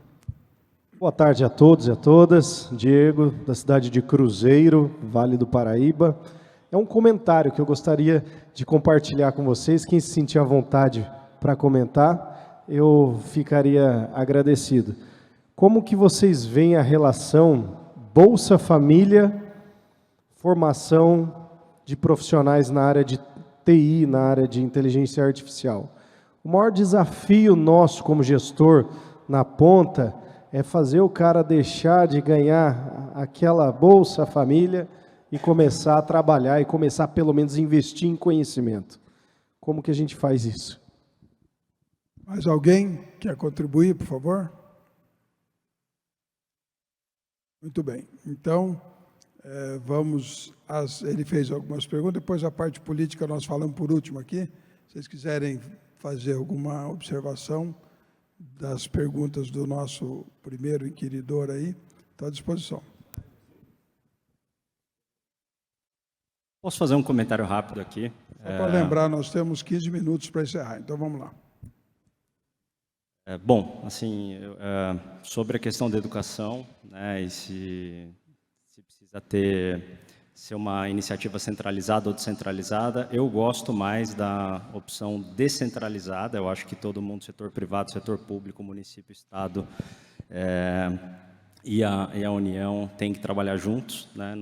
Boa tarde a todos e a todas. Diego, da cidade de Cruzeiro, Vale do Paraíba. É um comentário que eu gostaria de compartilhar com vocês. Quem se sentir à vontade para comentar, eu ficaria agradecido. Como que vocês veem a relação Bolsa Família, formação de profissionais na área de TI, na área de inteligência artificial? O maior desafio nosso como gestor na ponta é fazer o cara deixar de ganhar aquela Bolsa Família e começar a trabalhar e começar pelo menos a investir em conhecimento. Como que a gente faz isso? Mais alguém quer contribuir, por favor? Muito bem. Então, ele fez algumas perguntas, depois a parte política nós falamos por último aqui. Se vocês quiserem fazer alguma observação das perguntas do nosso primeiro inquiridor aí, estou à disposição. Posso fazer um comentário rápido aqui? Só para lembrar, nós temos 15 minutos para encerrar, então vamos lá. Bom, assim, sobre a questão da educação, né, e se precisa ser uma iniciativa centralizada ou descentralizada, eu gosto mais da opção descentralizada. Eu acho que todo mundo, setor privado, setor público, município, estado e a União tem que trabalhar juntos, né?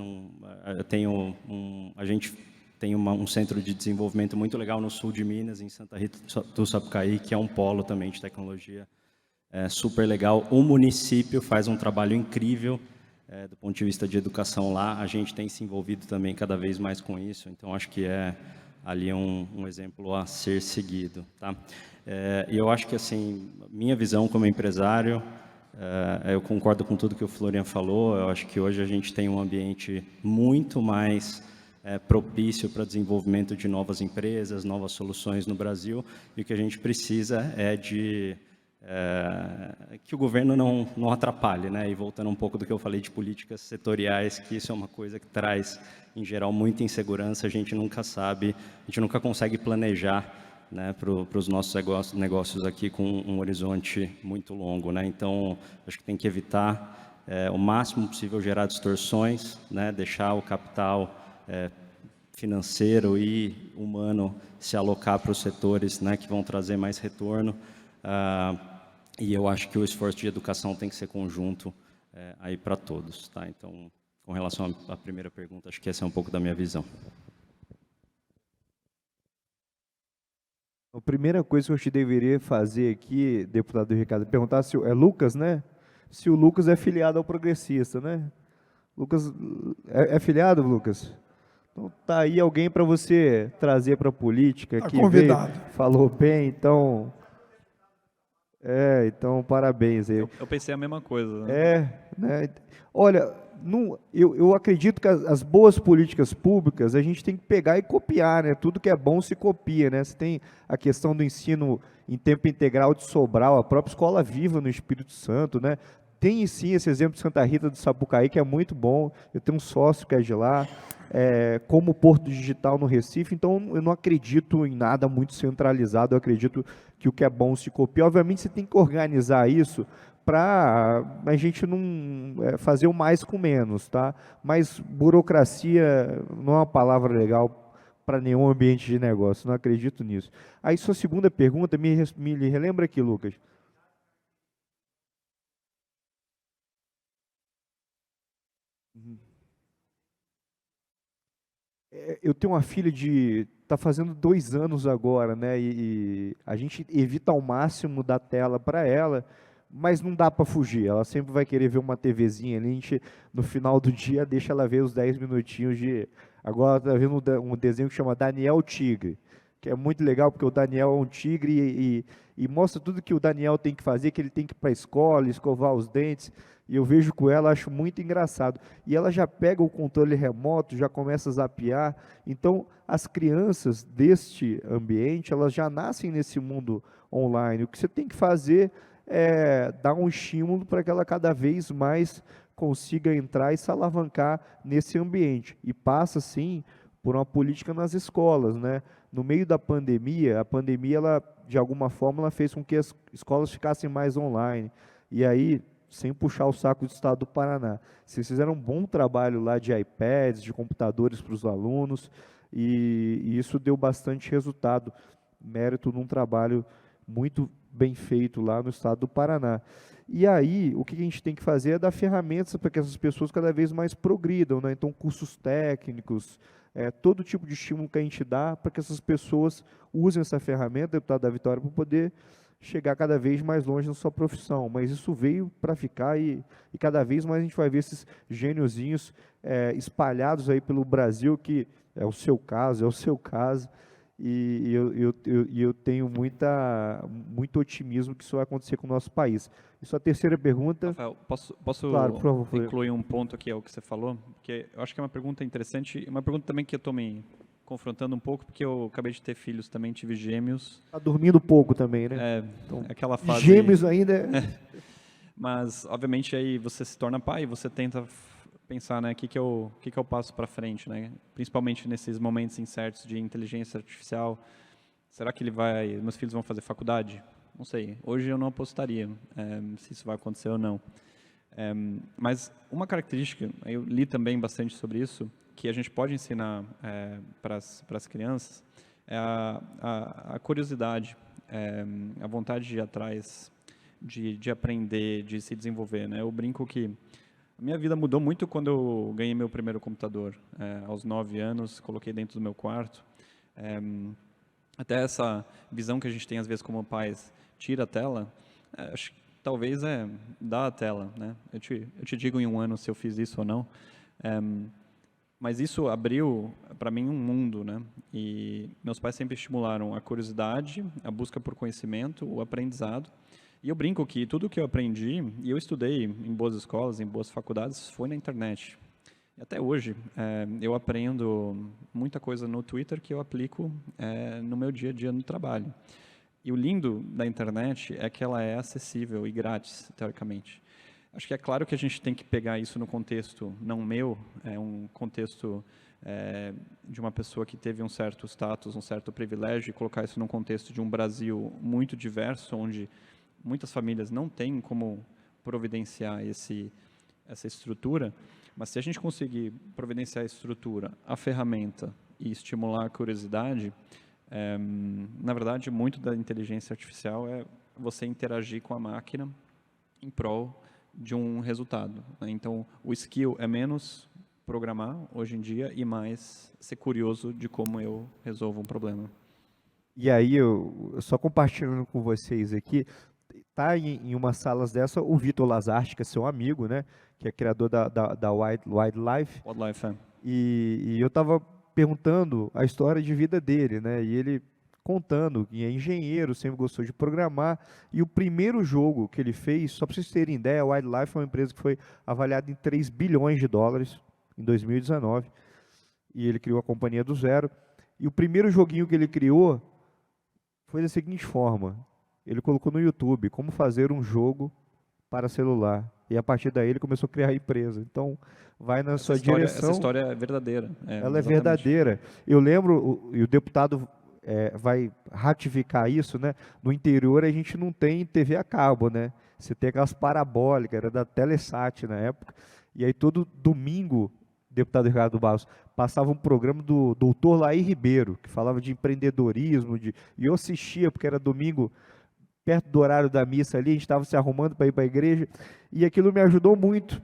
A gente tem um centro de desenvolvimento muito legal no sul de Minas, em Santa Rita do Sapucaí, que é um polo também de tecnologia super legal. O município faz um trabalho incrível do ponto de vista de educação lá. A gente tem se envolvido também cada vez mais com isso, então acho que ali um exemplo a ser seguido. Tá? E eu acho que, assim, minha visão como empresário, eu concordo com tudo que o Florian falou. Eu acho que hoje a gente tem um ambiente muito mais propício para desenvolvimento de novas empresas, novas soluções no Brasil, e o que a gente precisa é que o governo não atrapalhe, né? E voltando um pouco do que eu falei de políticas setoriais, que isso é uma coisa que traz, em geral, muita insegurança. A gente nunca sabe, a gente nunca consegue planejar, né, para os nossos negócios aqui com um horizonte muito longo, né? Então, acho que tem que evitar o máximo possível gerar distorções, né? Deixar o capital financeiro e humano se alocar para os setores, né, que vão trazer mais retorno. E eu acho que o esforço de educação tem que ser conjunto aí para todos. Tá? Então, com relação à primeira pergunta, acho que essa é um pouco da minha visão. A primeira coisa que eu te deveria fazer aqui, deputado Ricardo, é perguntar se é Lucas, né? Se o Lucas é filiado ao Progressista, né? Lucas é filiado, Lucas? Então tá aí alguém para você trazer para a política, que convidado. Falou bem, então então parabéns aí. Eu pensei a mesma coisa. Né? Né? Olha, eu acredito que as boas políticas públicas a gente tem que pegar e copiar, né? Tudo que é bom se copia, né? Você tem a questão do ensino em tempo integral de Sobral, a própria Escola Viva no Espírito Santo, né? Tem sim esse exemplo de Santa Rita do Sapucaí, que é muito bom. Eu tenho um sócio que é de lá, como Porto Digital no Recife, então eu não acredito em nada muito centralizado, eu acredito que o que é bom se copia. Obviamente você tem que organizar isso para a gente não fazer o mais com menos, tá? Mas burocracia não é uma palavra legal para nenhum ambiente de negócio, não acredito nisso. Aí sua segunda pergunta, me relembra aqui, Lucas. Eu tenho uma filha está fazendo 2 anos agora, né? E a gente evita ao máximo dar tela para ela, mas não dá para fugir. Ela sempre vai querer ver uma TVzinha ali. A gente, no final do dia, deixa ela ver os 10 minutinhos de. Agora está vendo um desenho que chama Daniel Tigre, que é muito legal, porque o Daniel é um tigre e mostra tudo que o Daniel tem que fazer, que ele tem que ir para a escola, escovar os dentes. E eu vejo com ela, acho muito engraçado. E ela já pega o controle remoto, já começa a zapear. Então, as crianças deste ambiente, elas já nascem nesse mundo online. O que você tem que fazer é dar um estímulo para que ela cada vez mais consiga entrar e se alavancar nesse ambiente. E passa, sim, por uma política nas escolas, né? No meio da pandemia, ela, de alguma forma, ela fez com que as escolas ficassem mais online. E aí, sem puxar o saco do Estado do Paraná, vocês fizeram um bom trabalho lá de iPads, de computadores para os alunos, e isso deu bastante resultado, mérito num trabalho muito bem feito lá no Estado do Paraná. E aí, o que a gente tem que fazer é dar ferramentas para que essas pessoas cada vez mais progridam, né? Então, cursos técnicos, todo tipo de estímulo que a gente dá para que essas pessoas usem essa ferramenta, deputado da Vitória, para poder chegar cada vez mais longe na sua profissão. Mas isso veio para ficar e cada vez mais a gente vai ver esses gêniozinhos espalhados aí pelo Brasil, que é o seu caso, e eu tenho muito otimismo que isso vai acontecer com o nosso país. E sua terceira pergunta... Rafael, posso claro, por favor, incluir um ponto aqui ao que você falou? Porque eu acho que é uma pergunta interessante, uma pergunta também que eu estou me confrontando um pouco, porque eu acabei de ter filhos também, tive gêmeos. Está dormindo pouco também, né? Então, aquela fase... Gêmeos ainda... Mas, obviamente, aí você se torna pai, você tenta pensar, né, o que eu passo para frente, né? Principalmente nesses momentos incertos de inteligência artificial. Será que meus filhos vão fazer faculdade? Não sei. Hoje eu não apostaria se isso vai acontecer ou não. Mas uma característica, eu li também bastante sobre isso, que a gente pode ensinar para as crianças, é a curiosidade, a vontade de ir atrás, de aprender, de se desenvolver, né? Eu brinco que a minha vida mudou muito quando eu ganhei meu primeiro computador. Aos 9 anos, coloquei dentro do meu quarto. Até essa visão que a gente tem, às vezes, como pais, tira a tela, acho que talvez dar a tela, né? Eu te digo em um ano se eu fiz isso ou não. Mas isso abriu para mim um mundo, né? E meus pais sempre estimularam a curiosidade, a busca por conhecimento, o aprendizado. E eu brinco que tudo que eu aprendi, e eu estudei em boas escolas, em boas faculdades, foi na internet. E até hoje, eu aprendo muita coisa no Twitter que eu aplico no meu dia a dia no trabalho. E o lindo da internet é que ela é acessível e grátis, teoricamente. Acho que é claro que a gente tem que pegar isso no contexto não meu, um contexto de uma pessoa que teve um certo status, um certo privilégio, e colocar isso num contexto de um Brasil muito diverso, onde muitas famílias não têm como providenciar essa estrutura, mas se a gente conseguir providenciar a estrutura, a ferramenta e estimular a curiosidade, na verdade, muito da inteligência artificial é você interagir com a máquina em prol de um resultado, né? Então, o skill é menos programar hoje em dia e mais ser curioso de como eu resolvo um problema. E aí, eu só compartilhando com vocês aqui, tá em umas salas dessa o Vitor Lazarte, que é seu amigo, né? Que é criador da Wildlife. Wildlife, E eu estava perguntando a história de vida dele, né? E ele contando que é engenheiro, sempre gostou de programar, e o primeiro jogo que ele fez, só para vocês terem ideia, a Wildlife é uma empresa que foi avaliada em 3 bilhões de dólares em 2019, e ele criou a companhia do zero, e o primeiro joguinho que ele criou foi da seguinte forma: ele colocou no YouTube como fazer um jogo para celular, e a partir daí ele começou a criar a empresa. Então, vai na sua direção. Essa história é verdadeira. Ela é verdadeira. Eu lembro, e o deputado vai ratificar isso, né? No interior a gente não tem TV a cabo, né? Você tem aquelas parabólicas, era da Telesat na época, e aí todo domingo, deputado Ricardo Barros, passava um programa do doutor Laí Ribeiro, que falava de empreendedorismo, e eu assistia, porque era domingo, perto do horário da missa ali, a gente estava se arrumando para ir para a igreja, e aquilo me ajudou muito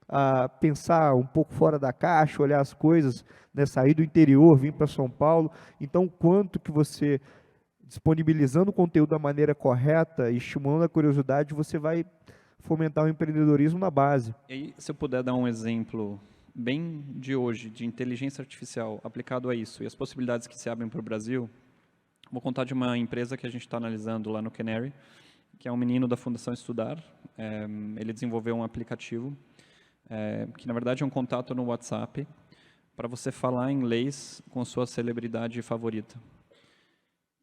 a pensar um pouco fora da caixa, olhar as coisas, né, sair do interior, vir para São Paulo. Então, o quanto que você, disponibilizando o conteúdo da maneira correta e estimulando a curiosidade, você vai fomentar o empreendedorismo na base. E aí, se eu puder dar um exemplo bem de hoje, de inteligência artificial aplicado a isso, e as possibilidades que se abrem para o Brasil, vou contar de uma empresa que a gente está analisando lá no Canary, que é um menino da Fundação Estudar. Ele desenvolveu um aplicativo que, na verdade, é um contato no WhatsApp para você falar inglês com a sua celebridade favorita.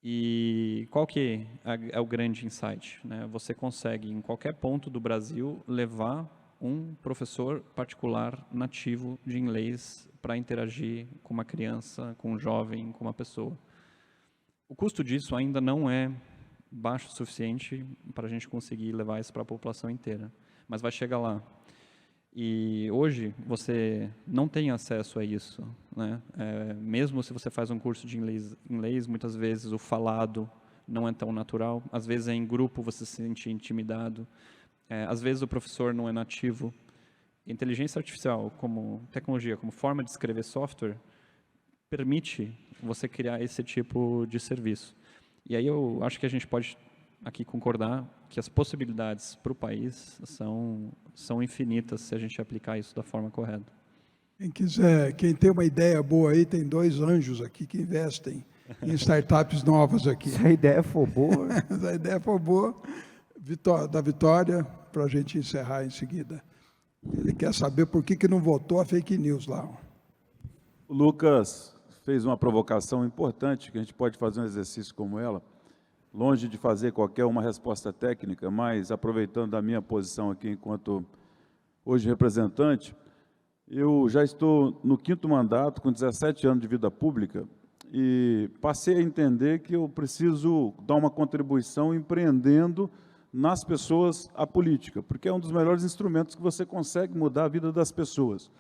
E qual que é o grande insight, né? Você consegue, em qualquer ponto do Brasil, levar um professor particular nativo de inglês para interagir com uma criança, com um jovem, com uma pessoa. O custo disso ainda não é baixo o suficiente para a gente conseguir levar isso para a população inteira, mas vai chegar lá. E hoje você não tem acesso a isso, né? Mesmo se você faz um curso de inglês, muitas vezes o falado não é tão natural, às vezes em grupo você se sente intimidado, às vezes o professor não é nativo. Inteligência artificial como tecnologia, como forma de escrever software, permite você criar esse tipo de serviço. E aí eu acho que a gente pode aqui concordar que as possibilidades para o país são infinitas se a gente aplicar isso da forma correta. Quem quiser, quem tem uma ideia boa aí, tem 2 anjos aqui que investem em startups novas aqui. Se a ideia for boa... Se a ideia for boa, da Vitória, para a gente encerrar em seguida. Ele quer saber por que não votou a fake news lá. O Lucas fez uma provocação importante, que a gente pode fazer um exercício como ela, longe de fazer qualquer uma resposta técnica, mas aproveitando da minha posição aqui enquanto hoje representante, eu já estou no 5º mandato, com 17 anos de vida pública, e passei a entender que eu preciso dar uma contribuição empreendendo nas pessoas a política, porque é um dos melhores instrumentos que você consegue mudar a vida das pessoas.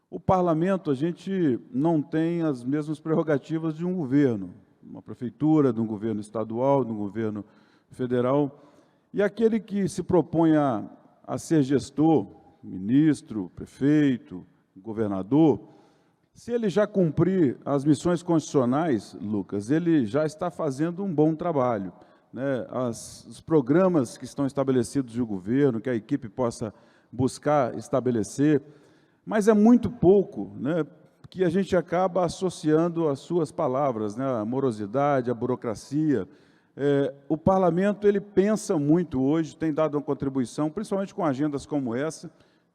O parlamento, a gente não tem as mesmas prerrogativas de um governo, uma prefeitura, de um governo estadual, de um governo federal, e aquele que se propõe a ser gestor, ministro, prefeito, governador, se ele já cumprir as missões constitucionais, Lucas, ele já está fazendo um bom trabalho, né? Os programas que estão estabelecidos do governo, que a equipe possa buscar estabelecer, mas é muito pouco, né, que a gente acaba associando às suas palavras, né, a morosidade, a burocracia. O parlamento, ele pensa muito hoje, tem dado uma contribuição, principalmente com agendas como essa,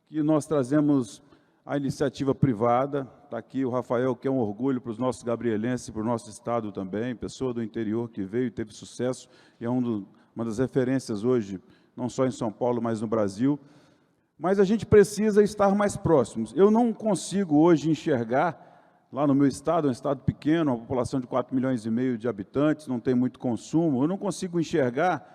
que nós trazemos a iniciativa privada. Está aqui o Rafael, que é um orgulho para os nossos gabrielenses, para o nosso estado também, pessoa do interior que veio e teve sucesso, e é uma das referências hoje, não só em São Paulo, mas no Brasil. Mas a gente precisa estar mais próximos. Eu não consigo hoje enxergar, lá no meu estado, um estado pequeno, uma população de 4,5 milhões de habitantes, não tem muito consumo, eu não consigo enxergar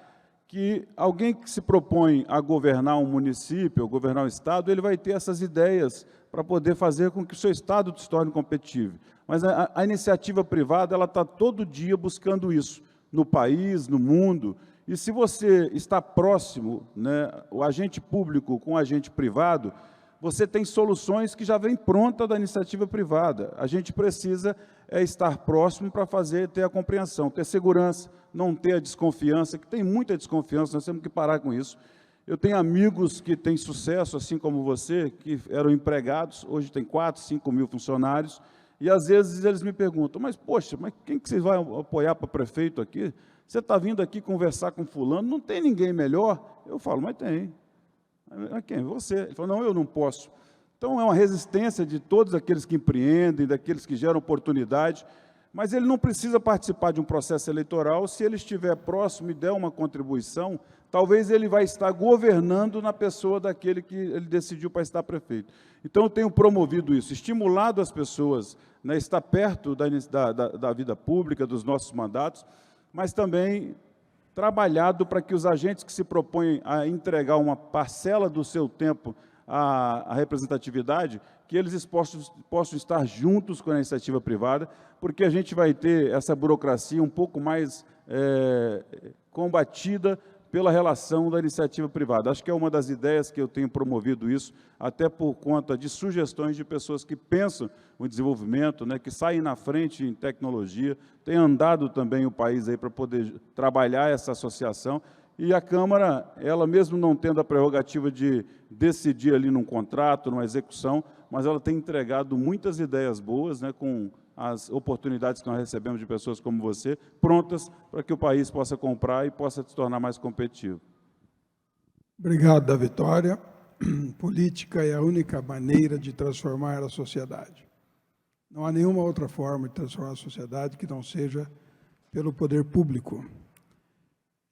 que alguém que se propõe a governar um município, ou governar um estado, ele vai ter essas ideias para poder fazer com que o seu estado se torne competitivo. Mas a iniciativa privada, ela está todo dia buscando isso, no país, no mundo. E se você está próximo, né, o agente público com o agente privado, você tem soluções que já vêm pronta da iniciativa privada. A gente precisa estar próximo para ter a compreensão, ter segurança, não ter a desconfiança, que tem muita desconfiança, nós temos que parar com isso. Eu tenho amigos que têm sucesso, assim como você, que eram empregados, hoje tem 4, 5 mil funcionários, E, às vezes, eles me perguntam, mas, poxa, mas quem que você vai apoiar para prefeito aqui? Você está vindo aqui conversar com fulano, não tem ninguém melhor? Eu falo, mas tem. Mas quem? Você. Ele falou, não, eu não posso. Então, é uma resistência de todos aqueles que empreendem, daqueles que geram oportunidade, mas ele não precisa participar de um processo eleitoral. Se ele estiver próximo e der uma contribuição, talvez ele vai estar governando na pessoa daquele que ele decidiu para estar prefeito. Então, eu tenho promovido isso, estimulado as pessoas, né, estar perto da vida pública, dos nossos mandatos, mas também trabalhado para que os agentes que se propõem a entregar uma parcela do seu tempo à representatividade, que eles possam estar juntos com a iniciativa privada, porque a gente vai ter essa burocracia um pouco mais combatida pela relação da iniciativa privada. Acho que é uma das ideias que eu tenho promovido isso, até por conta de sugestões de pessoas que pensam o desenvolvimento, né, que saem na frente em tecnologia, tem andado também o país aí para poder trabalhar essa associação, e a Câmara, ela mesmo não tendo a prerrogativa de decidir ali num contrato, numa execução, mas ela tem entregado muitas ideias boas, né, com as oportunidades que nós recebemos de pessoas como você, prontas para que o país possa comprar e possa se tornar mais competitivo. Obrigado, da Vitória. Política é a única maneira de transformar a sociedade. Não há nenhuma outra forma de transformar a sociedade que não seja pelo poder público.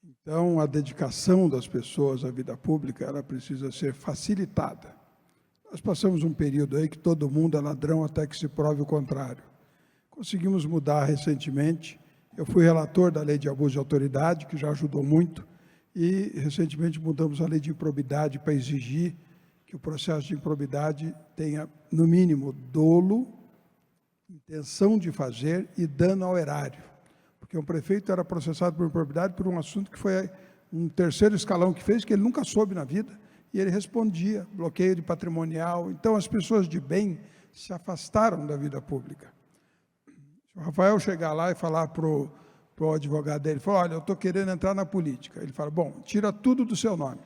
Então, a dedicação das pessoas à vida pública, ela precisa ser facilitada. Nós passamos um período aí que todo mundo é ladrão até que se prove o contrário. Conseguimos mudar recentemente. Eu fui relator da lei de abuso de autoridade, que já ajudou muito, e recentemente mudamos a lei de improbidade para exigir que o processo de improbidade tenha, no mínimo, dolo, intenção de fazer e dano ao erário. Porque um prefeito era processado por improbidade por um assunto que foi um terceiro escalão que fez, que ele nunca soube na vida, e ele respondia, bloqueio de patrimonial. Então, as pessoas de bem se afastaram da vida pública. Se o Rafael chegar lá e falar para o advogado dele, falar, olha, eu estou querendo entrar na política. Ele fala, bom, tira tudo do seu nome.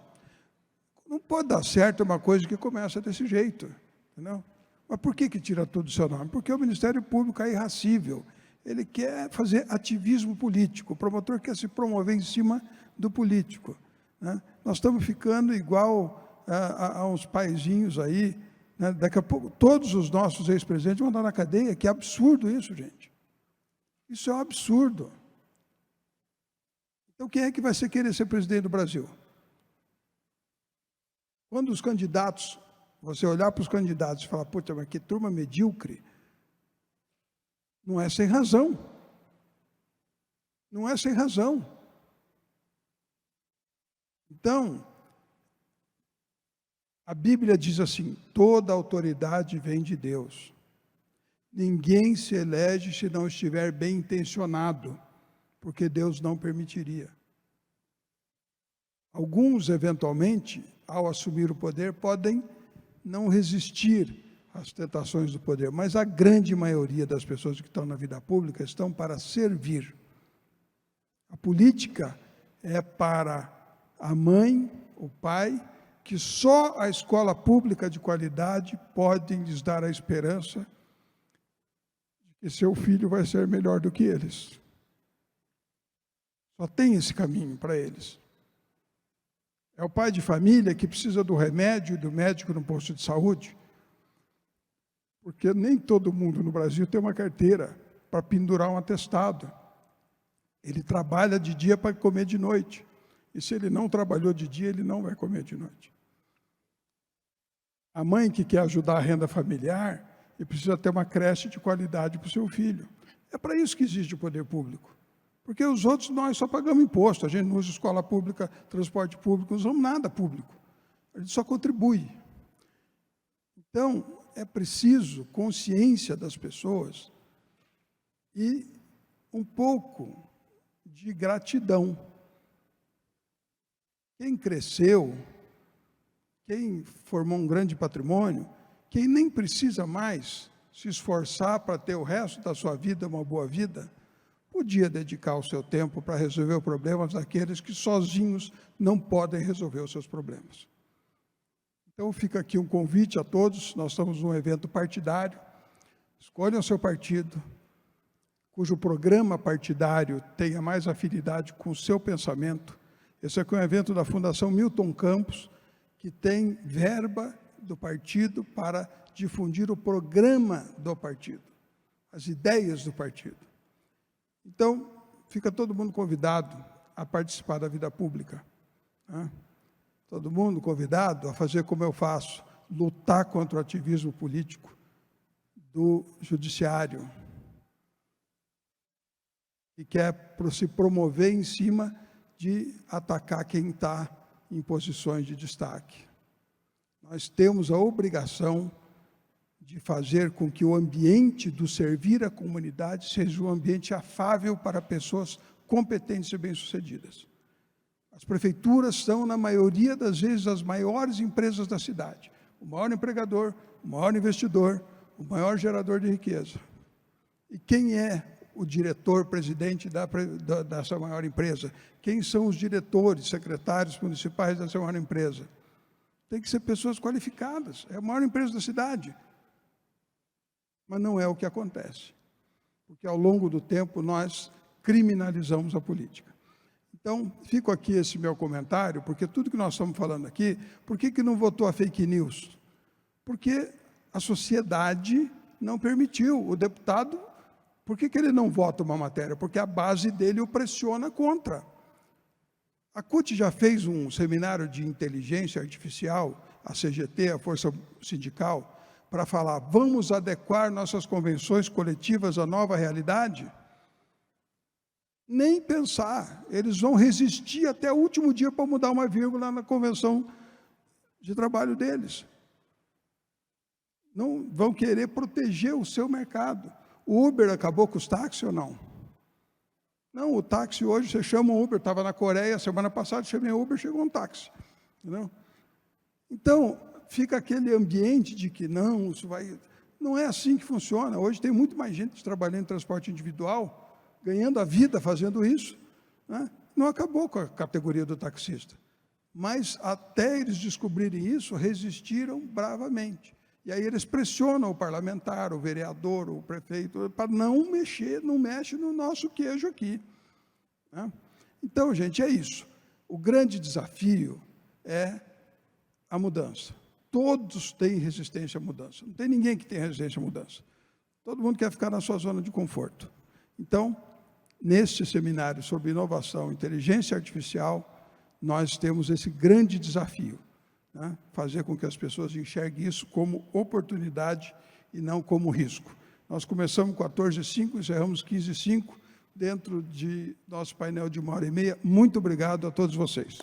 Não pode dar certo uma coisa que começa desse jeito, entendeu? Mas por que tira tudo do seu nome? Porque o Ministério Público é irracível. Ele quer fazer ativismo político, o promotor quer se promover em cima do político, né? Nós estamos ficando igual a uns paizinhos aí, né? Daqui a pouco todos os nossos ex-presidentes vão estar na cadeia. Que absurdo isso, gente. Isso é um absurdo. Então, quem é que vai querer ser presidente do Brasil? Quando os candidatos, você olhar para os candidatos e falar, puta, mas que turma medíocre, não é sem razão. Não é sem razão. Então, a Bíblia diz assim, toda autoridade vem de Deus. Ninguém se elege se não estiver bem intencionado, porque Deus não permitiria. Alguns, eventualmente, ao assumir o poder, podem não resistir às tentações do poder, mas a grande maioria das pessoas que estão na vida pública estão para servir. A política é para a mãe, o pai, que só a escola pública de qualidade pode lhes dar a esperança de que seu filho vai ser melhor do que eles. Só tem esse caminho para eles. É o pai de família que precisa do remédio do médico no posto de saúde, porque nem todo mundo no Brasil tem uma carteira para pendurar um atestado. Ele trabalha de dia para comer de noite. E se ele não trabalhou de dia, ele não vai comer de noite. A mãe que quer ajudar a renda familiar, e precisa ter uma creche de qualidade para o seu filho. É para isso que existe o poder público. Porque os outros, nós só pagamos imposto, a gente não usa escola pública, transporte público, não usamos nada público. A gente só contribui. Então, é preciso consciência das pessoas e um pouco de gratidão. Quem cresceu, quem formou um grande patrimônio, quem nem precisa mais se esforçar para ter o resto da sua vida uma boa vida, podia dedicar o seu tempo para resolver os problemas daqueles que sozinhos não podem resolver os seus problemas. Então, fica aqui um convite a todos, nós estamos num evento partidário, escolham seu partido, cujo programa partidário tenha mais afinidade com o seu pensamento. Esse aqui é um evento da Fundação Milton Campos, que tem verba do partido para difundir o programa do partido, as ideias do partido. Então, fica todo mundo convidado a participar da vida pública, né? Todo mundo convidado a fazer como eu faço, lutar contra o ativismo político do judiciário, que quer se promover em cima de atacar quem está em posições de destaque. Nós temos a obrigação de fazer com que o ambiente do servir à comunidade seja um ambiente afável para pessoas competentes e bem-sucedidas. As prefeituras são, na maioria das vezes, as maiores empresas da cidade. O maior empregador, o maior investidor, o maior gerador de riqueza. E quem é o diretor-presidente dessa maior empresa? Quem são os diretores, secretários municipais dessa maior empresa? Tem que ser pessoas qualificadas. É a maior empresa da cidade. Mas não é o que acontece. Porque, ao longo do tempo, nós criminalizamos a política. Então, fico aqui esse meu comentário, porque tudo que nós estamos falando aqui, por que não votou a fake news? Porque a sociedade não permitiu. O deputado, por que ele não vota uma matéria? Porque a base dele o pressiona contra. A CUT já fez um seminário de inteligência artificial, a CGT, a Força Sindical, para falar, vamos adequar nossas convenções coletivas à nova realidade? Nem pensar, eles vão resistir até o último dia para mudar uma vírgula na convenção de trabalho deles. Não vão querer proteger o seu mercado. O Uber acabou com os táxis ou não? Não, o táxi hoje, você chama um Uber, estava na Coreia, semana passada, chamei Uber, chegou um táxi. Entendeu? Então, fica aquele ambiente de que não, isso vai... Não é assim que funciona. Hoje tem muito mais gente trabalhando em transporte individual, ganhando a vida fazendo isso, né? Não acabou com a categoria do taxista. Mas, até eles descobrirem isso, resistiram bravamente. E aí eles pressionam o parlamentar, o vereador, o prefeito, para não mexer, não mexe no nosso queijo aqui, né? Então, gente, é isso. O grande desafio é a mudança. Todos têm resistência à mudança. Não tem ninguém que tenha resistência à mudança. Todo mundo quer ficar na sua zona de conforto. Então, neste seminário sobre inovação e inteligência artificial, nós temos esse grande desafio, né? Fazer com que as pessoas enxerguem isso como oportunidade e não como risco. Nós começamos 14h05, encerramos 15h05, dentro de nosso painel de 1h30. Muito obrigado a todos vocês.